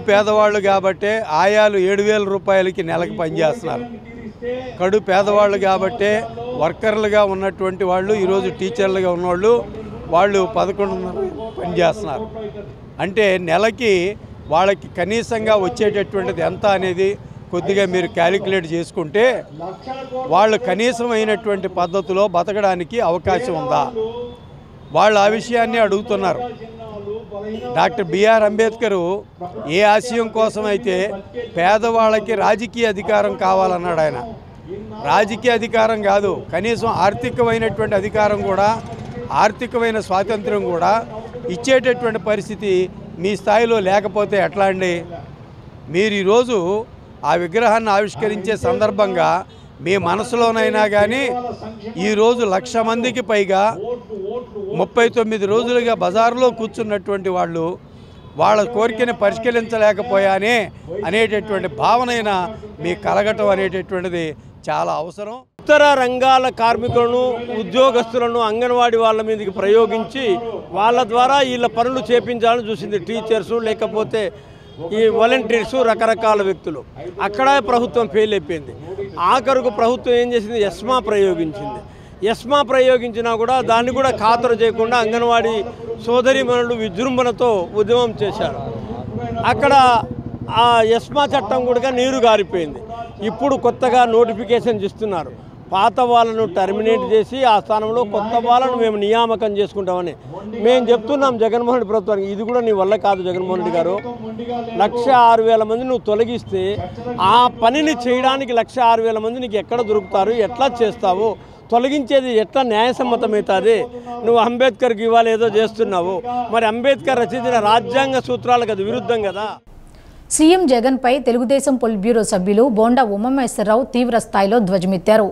పేదవాళ్ళు కాబట్టే ఆయాలు 7,000 రూపాయలకి నెలకు పనిచేస్తున్నారు. కడు పేదవాళ్ళు కాబట్టే వర్కర్లుగా ఉన్నటువంటి వాళ్ళు ఈరోజు టీచర్లుగా ఉన్నవాళ్ళు వాళ్ళు 11,500 పనిచేస్తున్నారు. అంటే నెలకి వాళ్ళకి కనీసంగా వచ్చేటటువంటిది ఎంత అనేది కొద్దిగా మీరు క్యాలిక్యులేట్ చేసుకుంటే వాళ్ళు కనీసమైనటువంటి పద్ధతిలో బతకడానికి అవకాశం ఉందా? వాళ్ళు ఆ విషయాన్ని అడుగుతున్నారు. డాక్టర్ బిఆర్ అంబేద్కర్ ఏ ఆశయం కోసం అయితే పేదవాళ్ళకి రాజకీయ అధికారం కావాలన్నాడు. ఆయన రాజకీయ అధికారం కాదు, కనీసం ఆర్థికమైనటువంటి అధికారం కూడా, ఆర్థికమైన స్వాతంత్రం కూడా ఇచ్చేటటువంటి పరిస్థితి మీ స్థాయిలో లేకపోతే ఎట్లా అండి? మీరు ఈరోజు ఆ విగ్రహాన్ని ఆవిష్కరించే సందర్భంగా మీ మనసులోనైనా కానీ ఈరోజు 1,00,000 మందికి పైగా 39 రోజులుగా బజారులో కూర్చున్నటువంటి వాళ్ళు వాళ్ళ కోరికని పరిష్కరించలేకపోయానే అనేటటువంటి భావనైనా మీకు కలగటం అనేటటువంటిది చాలా అవసరం. ఇతర రంగాల కార్మికులను, ఉద్యోగస్తులను అంగన్వాడీ వాళ్ళ మీదకి ప్రయోగించి వాళ్ళ ద్వారా వీళ్ళ పనులు చేపించాలని చూసింది. టీచర్సు, లేకపోతే ఈ వాలంటీర్సు, రకరకాల వ్యక్తులు. అక్కడ ప్రభుత్వం ఫెయిల్ అయిపోయింది. ఆఖరుకు ప్రభుత్వం ఏం చేసింది? ఎస్మా ప్రయోగించింది. ఎస్మా ప్రయోగించినా కూడా దాన్ని కూడా ఖాతరు చేయకుండా అంగన్వాడీ సోదరీమణులు విజృంభణతో ఉద్యమం చేశారు. అక్కడ ఆ ఎస్మా చట్టం కూడా నీరు గారిపోయింది. ఇప్పుడు కొత్తగా నోటిఫికేషన్ ఇస్తున్నారు. పాత వాళ్ళను టర్మినేట్ చేసి ఆ స్థానంలో కొత్త వాళ్ళను మేము నియామకం చేసుకుంటామని మేము చెప్తున్నాం జగన్మోహన్ రెడ్డి ప్రభుత్వానికి. ఇది కూడా నీ వల్ల కాదు జగన్మోహన్ రెడ్డి గారు. 1,06,000 మంది నువ్వు తొలగిస్తే ఆ పనిని చేయడానికి 1,06,000 మంది నీకు ఎక్కడ దొరుకుతారు? ఎట్లా చేస్తావు? తొలగించేది ఎట్లా న్యాయసమ్మతమవుతుంది? నువ్వు అంబేద్కర్కి ఇవాళ ఏదో చేస్తున్నావు. మరి అంబేద్కర్ రచించిన రాజ్యాంగ సూత్రాలకు అది విరుద్ధం కదా. సీఎం జగన్పై తెలుగుదేశం పొలిట్ బ్యూరో సభ్యులు బోండా ఉమామహేశ్వరరావు తీవ్ర స్థాయిలో ధ్వజమెత్తారు.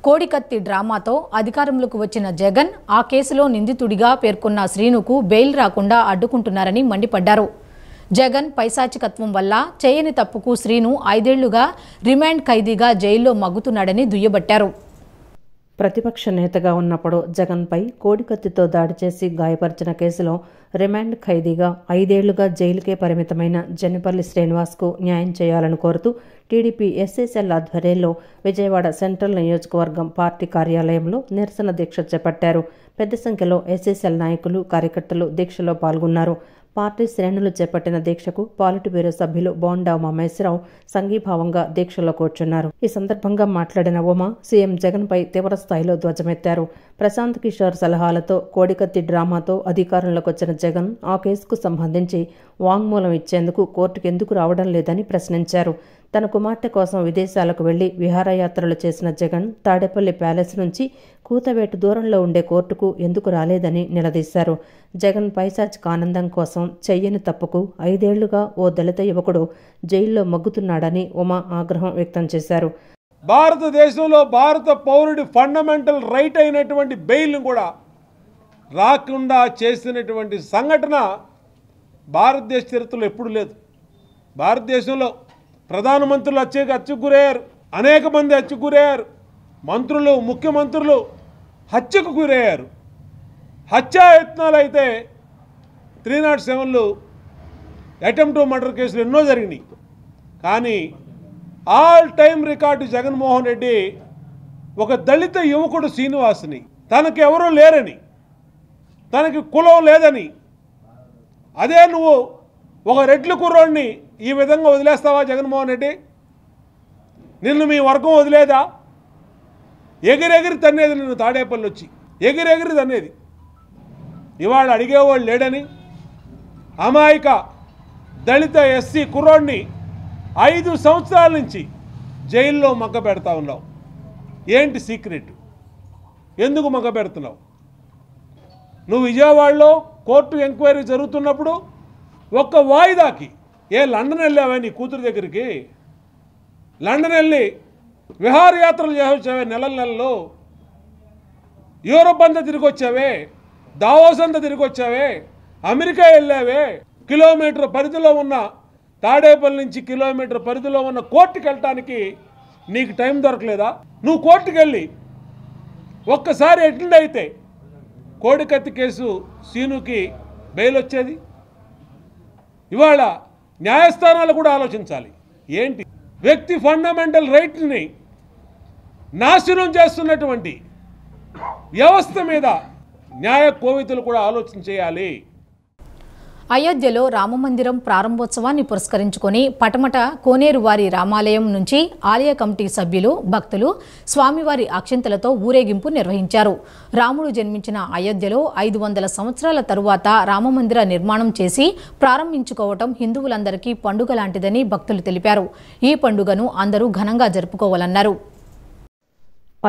కోడికత్తి డ్రామాతో అధికారంలోకి వచ్చిన జగన్ ఆ కేసులో నిందితుడిగా పేర్కొన్న శ్రీనుకు బెయిల్ రాకుండా అడ్డుకుంటున్నారని మండిపడ్డారు. జగన్ పైశాచికత్వం వల్ల చేయని తప్పుకు శ్రీను 5 ఏళ్లుగా రిమాండ్ ఖైదీగా జైల్లో మగ్గుతున్నాడని దుయ్యబట్టారు. ప్రతిపక్ష నేతగా ఉన్నప్పుడు జగన్పై కోడికత్తితో దాడి చేసి గాయపరిచిన కేసులో రిమాండ్ ఖైదీగా 5 ఏళ్లుగా జైలుకే పరిమితమైన జనపల్లి శ్రీనివాస్కు న్యాయం చేయాలని కోరుతూ టీడీపీ ఎస్ఎస్ఎల్ ఆధ్వర్యంలో విజయవాడ సెంట్రల్ నియోజకవర్గం పార్టీ కార్యాలయంలో నిరసన దీక్ష చేపట్టారు. పెద్ద సంఖ్యలో ఎస్ఎస్ఎల్ నాయకులు, కార్యకర్తలు దీక్షలో పాల్గొన్నారు. పార్టీ శ్రేణులు చేపట్టిన దీక్షకు పాలిట్ బ్యూరో సభ్యులు బోండా ఉమామహేశ్వరరావు సంఘీభావంగా దీక్షలో కూర్చున్నారు. ఈ సందర్భంగా మాట్లాడిన ఉమా సీఎం జగన్పై తీవ్ర స్థాయిలో ధ్వజమెత్తారు. ప్రశాంత్ కిషోర్ సలహాలతో కోడికత్తి డ్రామాతో అధికారంలోకి వచ్చిన జగన్ ఆ కేసుకు సంబంధించి వాంగ్మూలం ఇచ్చేందుకు కోర్టుకు ఎందుకు రావడం లేదని ప్రశ్నించారు. తన కుమార్తె కోసం విదేశాలకు వెళ్లి విహారయాత్రలు చేసిన జగన్ తాడేపల్లి ప్యాలెస్ నుంచి కూతవేటు దూరంలో ఉండే కోర్టుకు ఎందుకు రాలేదని నిలదీశారు. జగన్ పైశాచిక ఆనందం కోసం చెయ్యని తప్పుకు 5 ఏళ్లుగా ఓ దళిత యువకుడు జైల్లో మగ్గుతున్నాడని ఉమా ఆగ్రహం వ్యక్తం చేశారు. భారతదేశంలో భారత పౌరుడి ఫండమెంటల్ రైట్ అయినటువంటి బెయిల్ను కూడా రాకుండా చేసినటువంటి సంఘటన భారతదేశ చరిత్రలో ఎప్పుడు లేదు. భారతదేశంలో ప్రధానమంత్రులు హత్యకు గురయ్యారు, అనేక మంది హత్యకు గురయ్యారు, మంత్రులు, ముఖ్యమంత్రులు హత్యకు గురయ్యారు. హత్యాయత్నాలు అయితే 307లు అటెంప్ట్ టు మర్డర్ కేసులు ఎన్నో జరిగినాయి. కానీ all time record Jaganmohan Reddy ఒక దళిత యువకుడు శ్రీనివాస్ని, తనకి ఎవరూ లేరని, తనకి కులం లేదని, అదే నువ్వు ఒక రెడ్ల కుర్రోడిని ఈ విధంగా వదిలేస్తావా జగన్మోహన్ రెడ్డి? నిన్ను మీ వర్గం వదిలేదా? ఎగిరెగిరి తన్నేది నిన్ను తాడేపల్లి వచ్చి, ఎగిరెగిరి తన్నేది. ఇవాళ అడిగేవాళ్ళు లేడని అమాయక దళిత ఎస్సీ కుర్రోడిని 5 సంవత్సరాల నుంచి జైల్లో మగ్గ పెడతా ఉన్నావు. ఏంటి సీక్రెట్? ఎందుకు మగ్గ పెడుతున్నావు? నువ్వు విజయవాడలో కోర్టు ఎంక్వైరీ జరుగుతున్నప్పుడు ఒక్క వాయిదాకి లండన్ వెళ్ళావే నీ కూతురు దగ్గరికి? లండన్ వెళ్ళి విహారయాత్రలు చేసొచ్చావే నెలల్లో? యూరోప్ అంతా తిరిగి వచ్చావే, దావోస్ అంతా తిరిగి వచ్చావే, అమెరికా వెళ్ళావే. కిలోమీటర్ పరిధిలో ఉన్న తాడేపల్లి నుంచి కిలోమీటర్ పరిధిలో ఉన్న కోర్టుకి వెళ్ళటానికి నీకు టైం దొరకలేదా? నువ్వు కోర్టుకు వెళ్ళి ఒక్కసారి అటెండ్ అయితే కోడికత్తి కేసు సీనుకి బెయిల్ వచ్చేది. ఇవాళ న్యాయస్థానాలు కూడా ఆలోచించాలి. ఏంటి వ్యక్తి ఫండమెంటల్ రైట్ని నాశనం చేస్తున్నటువంటి వ్యవస్థ మీద న్యాయ కోవితులు కూడా ఆలోచన చేయాలి. అయోధ్యలో రామమందిరం ప్రారంభోత్సవాన్ని పురస్కరించుకొని పటమట కోనేరువారి రామాలయం నుంచి ఆలయ కమిటీ సభ్యులు భక్తులు స్వామివారి అక్షింతలతో ఊరేగింపు నిర్వహించారు. రాముడు జన్మించిన అయోధ్యలో 500 సంవత్సరాల తరువాత రామమందిర నిర్మాణం చేసి ప్రారంభించుకోవటం హిందువులందరికీ పండుగ లాంటిదని భక్తులు తెలిపారు. ఈ పండుగను అందరూ ఘనంగా జరుపుకోవాలన్నారు.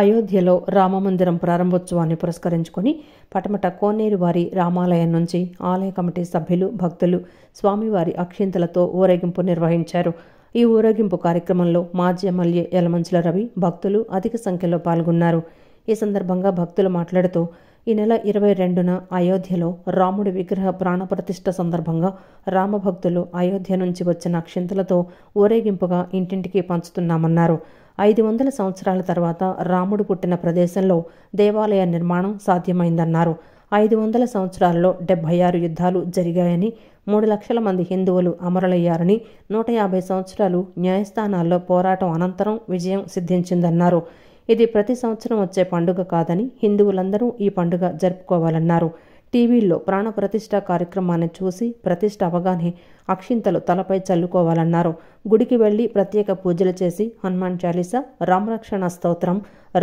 అయోధ్యలో రామమందిరం ప్రారంభోత్సవాన్ని పురస్కరించుకొని పటమట కోనేరువారి రామాలయం నుంచి ఆలయ కమిటీ సభ్యులు భక్తులు స్వామివారి అక్షింతలతో ఊరేగింపు నిర్వహించారు. ఈ ఊరేగింపు కార్యక్రమంలో మాజీ ఎమ్మెల్యే యలమంచిల రవి భక్తులు అధిక సంఖ్యలో పాల్గొన్నారు. ఈ సందర్భంగా భక్తులు మాట్లాడుతూ ఈ నెల 22న అయోధ్యలో రాముడి విగ్రహ ప్రాణప్రతిష్ఠ సందర్భంగా రామభక్తులు అయోధ్య నుంచి వచ్చిన అక్షింతలతో ఊరేగింపుగా ఇంటింటికి పంచుతున్నామన్నారు. 500 సంవత్సరాల తర్వాత రాముడు పుట్టిన ప్రదేశంలో దేవాలయ నిర్మాణం సాధ్యమైందన్నారు. 500 సంవత్సరాలలో 76 యుద్ధాలు జరిగాయని, 3 లక్షల మంది హిందువులు అమరులయ్యారని, 150 సంవత్సరాలు న్యాయస్థానాల్లో పోరాటం అనంతరం విజయం సిద్ధించిందన్నారు. ఇది ప్రతి సంవత్సరం వచ్చే పండుగ కాదని హిందువులందరూ ఈ పండుగ జరుపుకోవాలన్నారు. టీవీల్లో ప్రాణప్రతిష్ఠ కార్యక్రమాన్ని చూసి ప్రతిష్ఠ అవగానే అక్షింతలు తలపై చల్లుకోవాలన్నారు. గుడికి వెళ్లి ప్రత్యేక పూజలు చేసి హనుమాన్ చాలీసా, రామరక్షణ స్తోత్రం,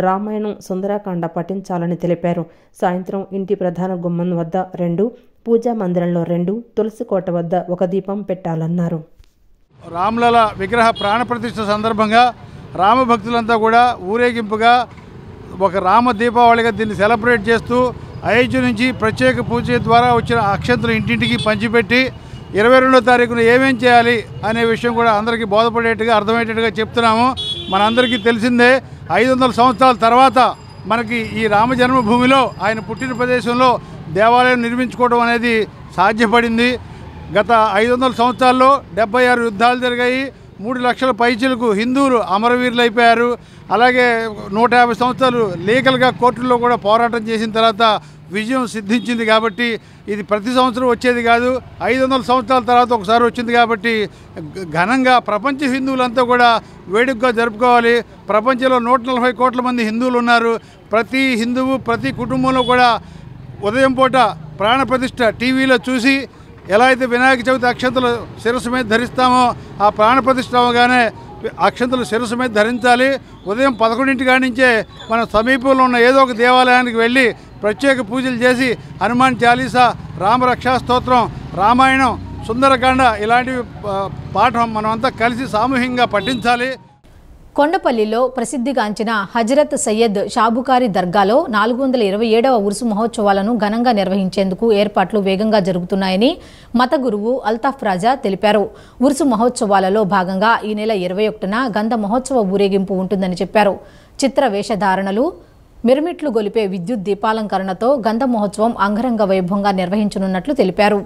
రామాయణం, సుందరాకాండ పఠించాలని తెలిపారు. సాయంత్రం ఇంటి ప్రధాన గుమ్మం వద్ద 2, పూజా మందిరంలో 2, తులసి కోట వద్ద 1 దీపం పెట్టాలన్నారు. రామలల విగ్రహ ప్రాణప్రతిష్ఠ సందర్భంగా రామభక్తులంతా కూడా ఊరేగింపుగా ఒక రామ దీపావళిగా దీన్ని సెలబ్రేట్ చేస్తూ అయోధ్య నుంచి ప్రత్యేక పూజ ద్వారా వచ్చిన అక్షంతలు ఇంటింటికి పంచిపెట్టి 22వ తారీఖున ఏమేం చేయాలి అనే విషయం కూడా అందరికీ బోధపడేట్టుగా అర్థమయ్యేట్టుగా చెప్తున్నాము. మనందరికీ తెలిసిందే 500 సంవత్సరాల తర్వాత మనకి ఈ రామ జన్మభూమిలో ఆయన పుట్టిన ప్రదేశంలో దేవాలయం నిర్మించుకోవడం అనేది సాధ్యపడింది. గత 500 సంవత్సరాల్లో 76 యుద్ధాలు జరిగాయి. 3 లక్షల పైచిలకు హిందువులు అమరవీరులు అయిపోయారు. అలాగే 150 సంవత్సరాలు లీగల్గా కోర్టుల్లో కూడా పోరాటం చేసిన తర్వాత విజయం సిద్ధించింది. కాబట్టి ఇది ప్రతి సంవత్సరం వచ్చేది కాదు, 500 సంవత్సరాల తర్వాత ఒకసారి వచ్చింది. కాబట్టి ఘనంగా ప్రపంచ హిందువులంతా కూడా వేడుకగా జరుపుకోవాలి. ప్రపంచంలో 140 కోట్ల మంది హిందువులు ఉన్నారు. ప్రతి హిందువు ప్రతి కుటుంబంలో కూడా ఉదయం పూట ప్రాణప్రతిష్ఠ టీవీలో చూసి ఎలా అయితే వినాయక చవితి అక్షంతలు శిరస్సు మీద ధరిస్తామో ఆ ప్రాణప్రతిష్ఠ అవగానే అక్షంతలు శిరస్సు మీద ధరించాలి. ఉదయం 11 కాడి నుంచే మన సమీపంలో ఉన్న ఏదో ఒక దేవాలయానికి వెళ్ళి ప్రత్యేక పూజలు చేసి హనుమాన్ చాలీసా, రామరక్షా స్తోత్రం, రామాయణం, సుందరకాండ ఇలాంటి పాఠం మనమంతా కలిసి సామూహికంగా పఠించాలి. కొండపల్లిలో ప్రసిద్ధిగాంచిన హజరత్ సయ్యద్ షాబుకారి దర్గాలో 427వ ఉరుసు మహోత్సవాలను ఘనంగా నిర్వహించేందుకు ఏర్పాట్లు వేగంగా జరుగుతున్నాయని మత గురువు అల్తాఫ్ రాజా తెలిపారు. ఉరుసు మహోత్సవాలలో భాగంగా ఈ నెల 21న గంధ మహోత్సవ ఊరేగింపు ఉంటుందని చెప్పారు. చిత్ర వేషధారణలు, మిరుమిట్లు గొలిపే విద్యుత్ దీపాలంకరణతో గంధ మహోత్సవం అంగరంగ వైభవంగా నిర్వహించనున్నట్లు తెలిపారు.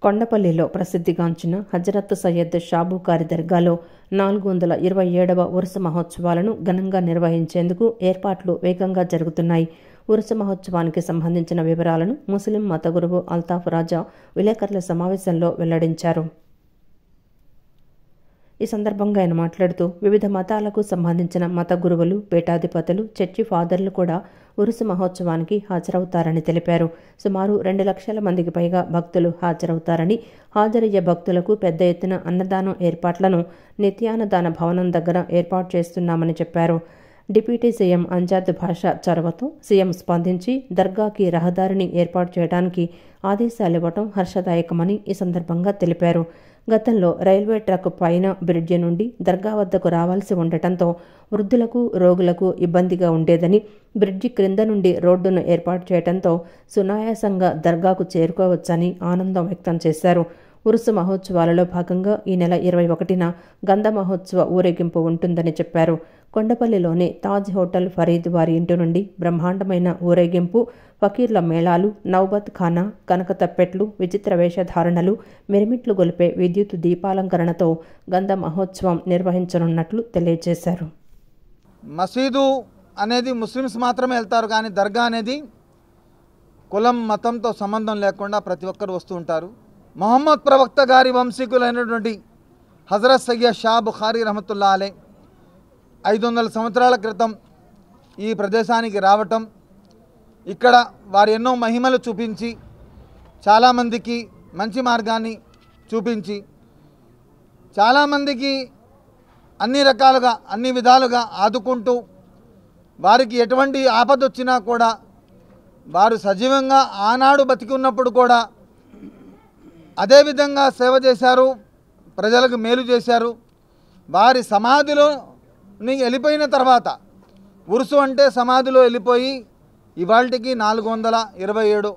కొండపల్లిలో ప్రసిద్ధిగాంచిన హజరత్ సయ్యద్ షాబుకారి దర్గాలో 427వ ఉరుసు మహోత్సవాలను ఘనంగా నిర్వహించేందుకు ఏర్పాట్లు వేగంగా జరుగుతున్నాయి. ఉరుసు మహోత్సవానికి సంబంధించిన వివరాలను ముస్లిం మత గురువు అల్తాఫ్ రాజా విలేకరుల సమావేశంలో వెల్లడించారు. ఈ సందర్భంగా ఆయన మాట్లాడుతూ వివిధ మతాలకు సంబంధించిన మత గురువులు, పీఠాధిపతులు, చర్చి ఫాదర్లు కూడా ఉరుసు మహోత్సవానికి హాజరవుతారని తెలిపారు. సుమారు 2 లక్షల మందికి పైగా భక్తులు హాజరవుతారని, హాజరయ్యే భక్తులకు పెద్ద ఎత్తున అన్నదానం ఏర్పాట్లను నిత్యాన్నదాన భవనం దగ్గర ఏర్పాటు చేస్తున్నామని చెప్పారు. డిప్యూటీ సీఎం అంజాద్ భాషా చొరవతో సీఎం స్పందించి దర్గాకి రహదారిని ఏర్పాటు చేయడానికి ఆదేశాలివ్వటం హర్షదాయకమని ఈ సందర్భంగా తెలిపారు. గతంలో రైల్వే ట్రాక్ పైన బ్రిడ్జి నుండి దర్గా వద్దకు రావాల్సి ఉండటంతో వృద్ధులకు, రోగులకు ఇబ్బందిగా ఉండేదని, బ్రిడ్జి క్రింద నుండి రోడ్డును ఏర్పాటు చేయడంతో సునాయాసంగా దర్గాకు చేరుకోవచ్చని ఆనందం వ్యక్తం చేశారు. ఉరుసు మహోత్సవాలలో భాగంగా ఈ నెల 21న గంధ మహోత్సవ ఊరేగింపు ఉంటుందని చెప్పారు. కొండపల్లిలోని తాజ్ హోటల్ ఫరీద్ వారి ఇంటి నుండి బ్రహ్మాండమైన ఊరేగింపు, ఫకీర్ల మేళాలు, నౌబత్ ఖానా, కనక తప్పెట్లు, విచిత్ర వేషధారణలు, మిరిమిట్లు గొలిపే విద్యుత్ దీపాలంకరణతో గంధ మహోత్సవం నిర్వహించనున్నట్లు తెలియజేశారు. మసీదు అనేది ముస్లిమ్స్ మాత్రమే వెళ్తారు, కానీ దర్గా అనేది కులం మతంతో సంబంధం లేకుండా ప్రతి ఒక్కరు వస్తూ ఉంటారు. మొహమ్మద్ ప్రవక్త గారి వంశీకులైనటువంటి హజరత్ సయ్యద్ షా బుఖారీ రహమతుల్లా అలై 500 సంవత్సరాల క్రితం ఈ ప్రదేశానికి రావటం, ఇక్కడ వారు ఎన్నో మహిమలు చూపించి చాలామందికి మంచి మార్గాన్ని చూపించి చాలామందికి అన్ని రకాలుగా అన్ని విధాలుగా ఆదుకుంటూ వారికి ఎటువంటి ఆపద వచ్చినా కూడా వారు సజీవంగా ఆనాడు బతికి ఉన్నప్పుడు కూడా అదేవిధంగా సేవ చేశారు, ప్రజలకు మేలు చేశారు. వారి సమాధిలోని వెళ్ళిపోయిన తర్వాత ఉరుసు అంటే సమాధిలో వెళ్ళిపోయి ఇవాళకి 427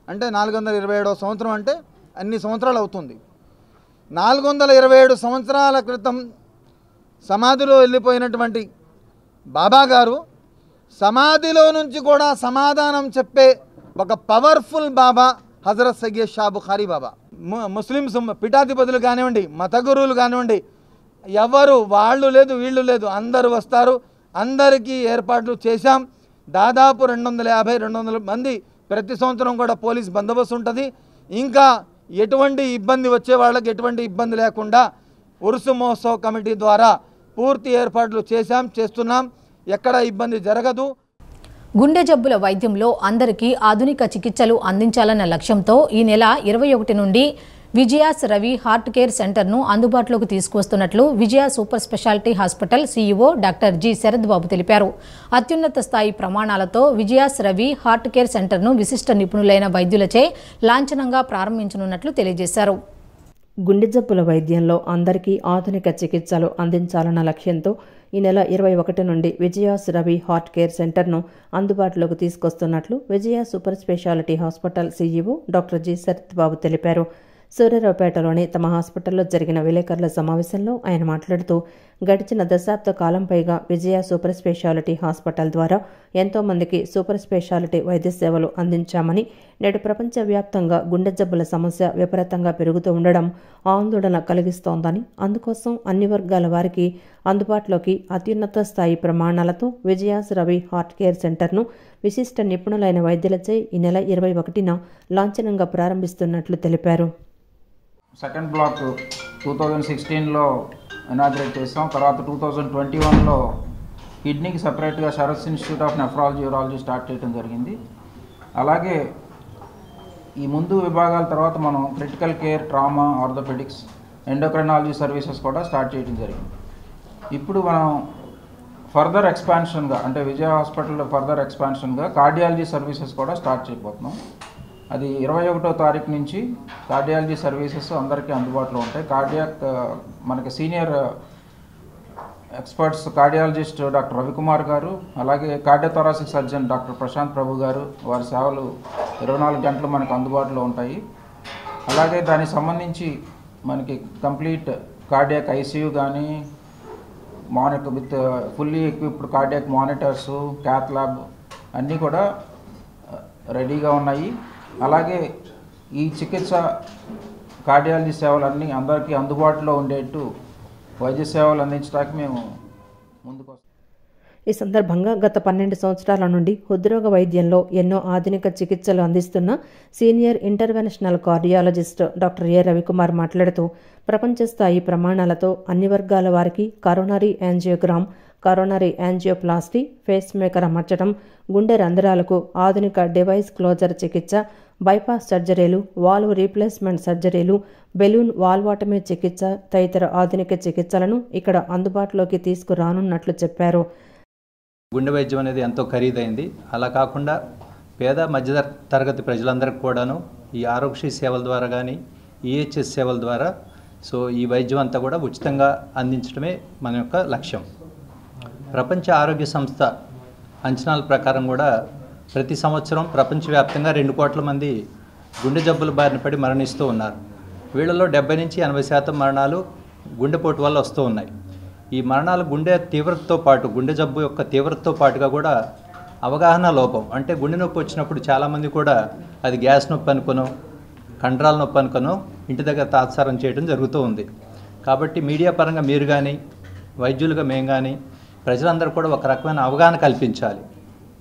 అంటే 427వ సంవత్సరం అంటే అన్ని సంవత్సరాలు అవుతుంది. 427 సంవత్సరాల క్రితం సమాధిలో వెళ్ళిపోయినటువంటి బాబా గారు సమాధిలో నుంచి కూడా సమాధానం చెప్పే ఒక పవర్ఫుల్ బాబా హజరత్ సయ్యద్ షా బుఖారీ బాబా. ముస్లిమ్స్ పీఠాధిపతులు కానివ్వండి, మత గురువులు కానివ్వండి, ఎవరు వాళ్ళు లేదు వీళ్ళు లేదు, అందరూ వస్తారు. అందరికీ ఏర్పాట్లు చేశాం. దాదాపు 250-200 మంది ప్రతి సంవత్సరం కూడా పోలీస్ బందోబస్తు ఉంటుంది. ఇంకా ఎటువంటి ఇబ్బంది వచ్చే వాళ్ళకి ఎటువంటి ఇబ్బంది లేకుండా ఉరుసు మహోత్సవ్ కమిటీ ద్వారా పూర్తి ఏర్పాట్లు చేస్తున్నాం. ఎక్కడ ఇబ్బంది జరగదు. గుండె జబ్బుల వైద్యంలో అందరికీ ఆధునిక చికిత్సలు అందించాలన్న లక్ష్యంతో ఈ నెల 21 నుండి విజయాస్ రవి హార్ట్ కేర్ సెంటర్ను అందుబాటులోకి తీసుకువస్తున్నట్లు Vijaya super speciality hospital CEO doctor G Sharad Babu తెలిపారు. అత్యున్నత స్థాయి ప్రమాణాలతో విజయాస్ రవి హార్ట్ కేర్ సెంటర్ను విశిష్ట నిపుణులైన వైద్యులచే లాంఛనంగా ప్రారంభించనున్నట్లు తెలియజేశారు. గుండె జబ్బుల వైద్యంలో అందరికీ ఆధునిక చికిత్సలు అందించాలన్న లక్ష్యంతో ఈ నెల 21 నుండి విజయాస్ రవి హార్ట్ కేర్ సెంటర్ను అందుబాటులోకి తీసుకొస్తున్నట్లు Vijaya super speciality hospital CEO doctor G Sarath Babu తెలిపారు. సూర్యారావుపేటలోని తమ హాస్పిటల్లో జరిగిన విలేకరుల సమావేశంలో ఆయన మాట్లాడుతూ గడిచిన దశాబ్ద కాలం పైగా విజయ సూపర్ స్పెషాలిటీ హాస్పిటల్ ద్వారా ఎంతో మందికి సూపర్ స్పెషాలిటీ వైద్య సేవలు అందించామని, నేడు ప్రపంచవ్యాప్తంగా గుండె జబ్బుల సమస్య విపరీతంగా పెరుగుతూ ఉండడం ఆందోళన కలిగిస్తోందని, అందుకోసం అన్ని వర్గాల వారికి అందుబాటులోకి అత్యున్నత స్థాయి ప్రమాణాలతో విజయాస్ రవి హార్ట్ కేర్ సెంటర్ను విశిష్ట నిపుణులైన వైద్యులచే ఈ నెల 21న లాంఛనంగా ప్రారంభిస్తున్నట్లు తెలిపారు. సెకండ్ బ్లాక్ 2016లో ఇనాగ్రేట్ చేసాం. తర్వాత 2021లో కిడ్నీకి సపరేట్గా Sarath institute of nephrology urology start చేయడం జరిగింది. అలాగే ఈ ముందు విభాగాల తర్వాత మనం critical care, trauma, orthopaedics, endocrinology services కూడా స్టార్ట్ చేయడం జరిగింది. ఇప్పుడు మనం ఫర్దర్ ఎక్స్పాన్షన్గా అంటే విజయ హాస్పిటల్లో ఫర్దర్ ఎక్స్పాన్షన్గా కార్డియాలజీ సర్వీసెస్ కూడా స్టార్ట్ చేయబోతున్నాం. అది 21వ తారీఖు నుంచి కార్డియాలజీ సర్వీసెస్ అందరికీ అందుబాటులో ఉంటాయి. కార్డియాక్ మనకి senior experts cardiologist doctor Ravikumar గారు, అలాగే కార్డియోథొరాసిక్ సర్జన్ డాక్టర్ ప్రశాంత్ ప్రభు గారు, వారి సేవలు 24 గంటలు మనకు అందుబాటులో ఉంటాయి. అలాగే దానికి సంబంధించి మనకి కంప్లీట్ కార్డియాక్ ఐసీయూ కానీ, monitor with fully equipped cardiac monitors, cath lab అన్నీ కూడా రెడీగా ఉన్నాయి. అలాగే ఈ చికిత్స కార్డియాలజీ సేవలన్నీ అందరికీ అందుబాటులో ఉండేట్టు వైద్య సేవలు అందించడానికి మేము ముందుకు వస్తాం. ఈ సందర్భంగా గత 12 సంవత్సరాల నుండి హృద్రోగ వైద్యంలో ఎన్నో ఆధునిక చికిత్సలు అందిస్తున్న సీనియర్ ఇంటర్వెన్షనల్ కార్డియాలజిస్ట్ డాక్టర్ ఏ రవికుమార్ మాట్లాడుతూ ప్రపంచ స్థాయి ప్రమాణాలతో అన్ని వర్గాల వారికి coronary angiogram, coronary angioplasty, face maker అమర్చడం, గుండె రంధ్రాలకు ఆధునిక డివైస్ క్లోజర్ చికిత్స, బైపాస్ సర్జరీలు, వాల్వ్ రీప్లేస్మెంట్ సర్జరీలు, బెలూన్ వాల్వాటమీ చికిత్స తదితర ఆధునిక చికిత్సలను ఇక్కడ అందుబాటులోకి తీసుకురానున్నట్లు చెప్పారు. గుండె వైద్యం అనేది ఎంతో ఖరీదైంది. అలా కాకుండా పేద మధ్య తరగతి ప్రజలందరికీ కూడాను ఈ ఆరోగ్యశ్రీ సేవల ద్వారా కానీ, ఈహెచ్ఎస్ సేవల ద్వారా ఈ వైద్యం అంతా కూడా ఉచితంగా అందించడమే మన యొక్క లక్ష్యం. ప్రపంచ ఆరోగ్య సంస్థ అంచనాల ప్రకారం కూడా ప్రతి సంవత్సరం ప్రపంచవ్యాప్తంగా 2 కోట్ల మంది గుండె జబ్బుల బారిన పడి మరణిస్తూ ఉన్నారు. వీళ్ళలో 70-80% మరణాలు గుండెపోటు వల్ల వస్తూ ఉన్నాయి. ఈ మరణాలు గుండె తీవ్రతతో పాటు, గుండె జబ్బు యొక్క తీవ్రతతో పాటుగా కూడా అవగాహన లోపం, అంటే గుండె నొప్పి వచ్చినప్పుడు చాలామంది కూడా అది గ్యాస్ నొప్పి అనుకునో, కండరాల నొప్పి అనుకునో ఇంటి దగ్గర తాత్సారం చేయడం జరుగుతూ ఉంది. కాబట్టి మీడియా పరంగా మీరు కానీ, వైద్యులుగా మేము కానీ, ప్రజలందరూ కూడా ఒక రకమైన అవగాహన కల్పించాలి.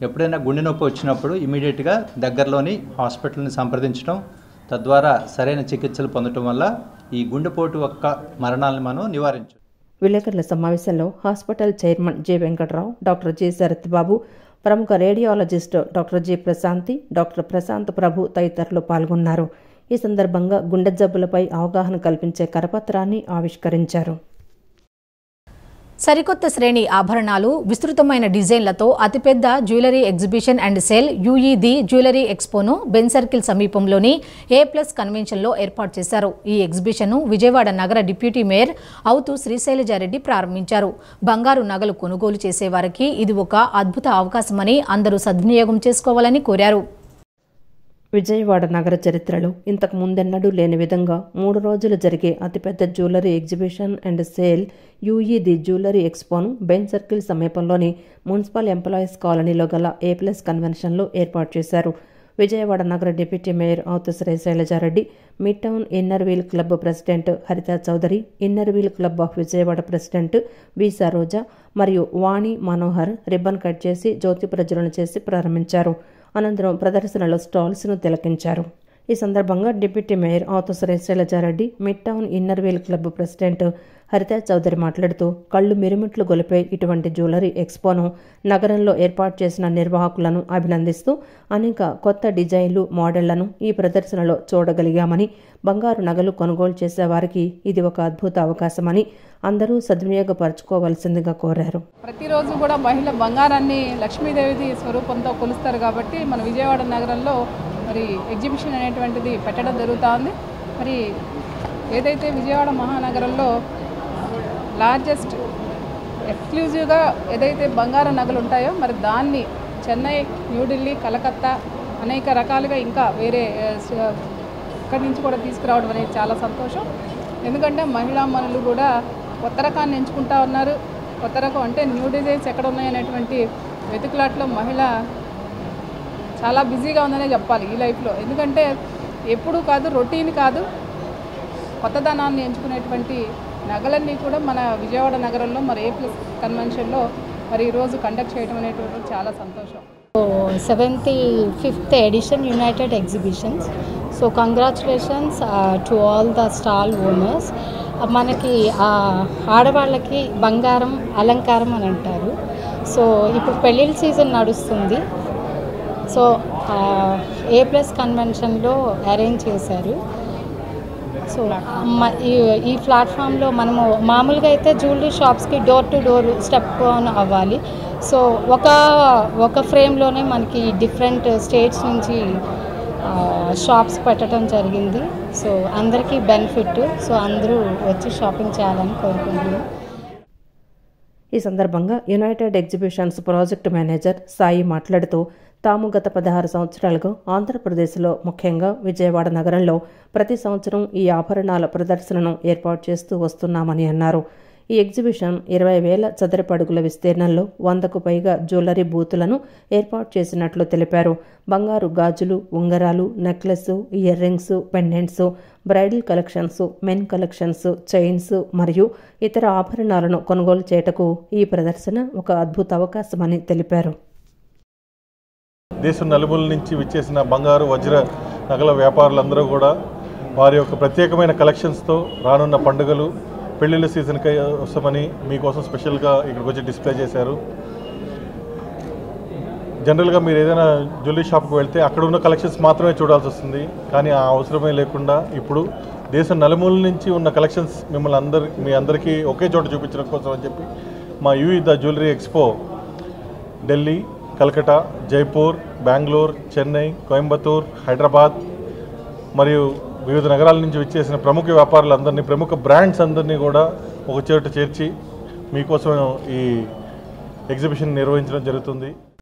ఎప్పుడైనా గుండె నొప్పి వచ్చినప్పుడు ఇమీడియట్గా దగ్గరలోని హాస్పిటల్ని సంప్రదించడం, తద్వారా సరైన చికిత్సలు పొందడం వల్ల ఈ గుండెపోటు యొక్క మరణాలను మనం నివారించవచ్చు. విలేకరుల సమావేశంలో hospital chairman J Venkatrao, doctor J Sarath Babu, ప్రముఖ radiologist doctor G Prashanthi, doctor Prashanth Prabhu తదితరులు పాల్గొన్నారు. ఈ సందర్భంగా గుండె జబ్బులపై అవగాహన కల్పించే కరపత్రాన్ని ఆవిష్కరించారు. సరికొత్త శ్రేణి ఆభరణాలు, విస్తృతమైన డిజైన్లతో అతిపెద్ద jewellery exhibition and sale UE jewellery ఎక్స్పోను బెన్ సర్కిల్ సమీపంలోని A+ కన్వెన్షన్లో ఏర్పాటు చేశారు. ఈ ఎగ్జిబిషన్ను విజయవాడ నగర డిప్యూటీ మేయర్ అవుతూ శ్రీశైలజారెడ్డి ప్రారంభించారు. బంగారు నగలు కొనుగోలు చేసేవారికి ఇది ఒక అద్భుత అవకాశమని అందరూ సద్వినియోగం చేసుకోవాలని కోరారు. విజయవాడ నగర చరిత్రలో ఇంతకు ముందెన్నడూ లేని విధంగా 3 రోజులు జరిగే అతిపెద్ద jewellery exhibition and sale UE jewellery ఎక్స్పోను బెన్ సర్కిల్ సమీపంలోని మున్సిపల్ ఎంప్లాయీస్ కాలనీలో గల A+ కన్వెన్షన్లో ఏర్పాటు చేశారు. విజయవాడ నగర deputy mayor Avutu Sri Sailaja Reddy, mid town inner wheel club president Haritha Chowdary, inner wheel club of Vijayawada president V Saroja మరియు వాణి మనోహర్ రిబ్బన్ కట్ చేసి జ్యోతి ప్రజ్వలన చేసి ప్రారంభించారు. అనంతరం ప్రదర్శనలో స్టాల్స్ను తిలకించారు. ఈ సందర్భంగా deputy mayor Avutu Sri Sailaja Reddy, mid town inner wheel club president Haritha Chowdary మాట్లాడుతూ కళ్ళు మిరుమిట్లు గొలిపే ఇటువంటి జ్యువెలరీ ఎక్స్పోను నగరంలో ఏర్పాటు చేసిన నిర్వాహకులను అభినందిస్తూ అనేక కొత్త డిజైన్లు, మోడళ్లను ఈ ప్రదర్శనలో చూడగలిగామని, బంగారు నగలు కొనుగోలు చేసేవారికి ఇది ఒక అద్భుత అవకాశమని అందరూ సద్వినియోగపరచుకోవాల్సిందిగా కోరారు. ప్రతిరోజు కూడా మహిళ బంగారాన్ని లక్ష్మీదేవి స్వరూపంతో కొలుస్తారు కాబట్టి మన విజయవాడ నగరంలో మరి ఎగ్జిబిషన్ అనేటువంటిది పెట్టడం జరుగుతూ ఉంది. మరి ఏదైతే విజయవాడ మహానగరంలో లార్జెస్ట్ ఎక్స్క్లూజివ్గా ఏదైతే బంగారం నగలు ఉంటాయో మరి దాన్ని చెన్నై, న్యూఢిల్లీ, కలకత్తా అనేక రకాలుగా ఇంకా వేరే ఇక్కడి నుంచి కూడా తీసుకురావడం అనేది చాలా సంతోషం. ఎందుకంటే మహిళా మనులు కూడా కొత్త రకాన్ని ఎంచుకుంటా ఉన్నారు. కొత్త రకం అంటే న్యూ డిజైన్స్ ఎక్కడ ఉన్నాయనేటువంటి వెతుకులాట్లో మహిళ చాలా బిజీగా ఉందనే చెప్పాలి ఈ లైఫ్లో. ఎందుకంటే ఎప్పుడూ కాదు, రొటీన్ కాదు, కొత్తదనాన్ని ఎంచుకునేటువంటి నగలన్నీ కూడా మన విజయవాడ నగరంలో మరి A+ కన్వెన్షన్లో మరి ఈరోజు కండక్ట్ చేయడం అనేటువంటి చాలా సంతోషం. 75th edition United Exhibitions. So congratulations to all the stall owners. మనకి ఆడవాళ్ళకి బంగారం అలంకారం అని అంటారు. సో ఇప్పుడు పెళ్ళిళ్ళ సీజన్ నడుస్తుంది. సో A+ కన్వెన్షన్లో అరేంజ్ చేశారు. సో ఈ ప్లాట్ఫామ్లో మనము మామూలుగా అయితే జ్యువెలరీ షాప్స్కి door to door step on అవ్వాలి. సో ఒక ఫ్రేమ్లోనే మనకి డిఫరెంట్ స్టేట్స్ నుంచి షాప్స్ పెట్టడం జరిగింది. సో అందరికీ బెనిఫిట్. సో అందరూ వచ్చి షాపింగ్ చేయాలని కోరుకుంటున్నాను. ఈ సందర్భంగా United exhibitions project manager Sai మాట్లాడుతూ తాము గత 16 సంవత్సరాలుగా ఆంధ్రప్రదేశ్లో ముఖ్యంగా విజయవాడ నగరంలో ప్రతి సంవత్సరం ఈ ఆభరణాల ప్రదర్శనను ఏర్పాటు చేస్తూ వస్తున్నామని అన్నారు. ఈ ఎగ్జిబిషన్ 20,000 చదరపు అడుగుల విస్తీర్ణంలో 100కు పైగా జ్యువెలరీ బూతులను ఏర్పాటు చేసినట్లు తెలిపారు. బంగారు గాజులు, ఉంగరాలు, necklace, ear rings, pendants, bridal collections, men collections, chains మరియు ఇతర ఆభరణాలను కొనుగోలు చేయటకు ఈ ప్రదర్శన ఒక అద్భుత అవకాశమని తెలిపారు. దేశం నలుమూల నుంచి విచ్చేసిన బంగారు, వజ్ర నగల వ్యాపారులందరూ కూడా వారి యొక్క ప్రత్యేకమైన కలెక్షన్స్తో రానున్న పండుగలు, పెళ్లిళ్ళ సీజన్కి వస్తామని మీకోసం స్పెషల్గా ఇక్కడికి వచ్చి డిస్ప్లే చేశారు. జనరల్గా మీరు ఏదైనా జ్యువెలరీ షాప్కి వెళ్తే అక్కడ ఉన్న కలెక్షన్స్ మాత్రమే చూడాల్సి వస్తుంది. కానీ ఆ అవసరమే లేకుండా ఇప్పుడు దేశం నలుమూల నుంచి ఉన్న కలెక్షన్స్ మీ అందరికీ ఒకే చోట చూపించడం కోసం అని చెప్పి మా యుఈ జ్యువెలరీ ఎక్స్పో ఢిల్లీ, కలకటా, జైపూర్, బెంగళూరు, చెన్నై, కోయంబత్తూర్, హైదరాబాద్ మరియు వివిధ నగరాల నుంచి విచ్చేసిన ప్రముఖ వ్యాపారులందరినీ, ప్రముఖ బ్రాండ్స్ అందరినీ కూడా ఒక చోట చేర్చి మీకోసం ఈ ఎగ్జిబిషన్ నిర్వహించడం జరుగుతుంది.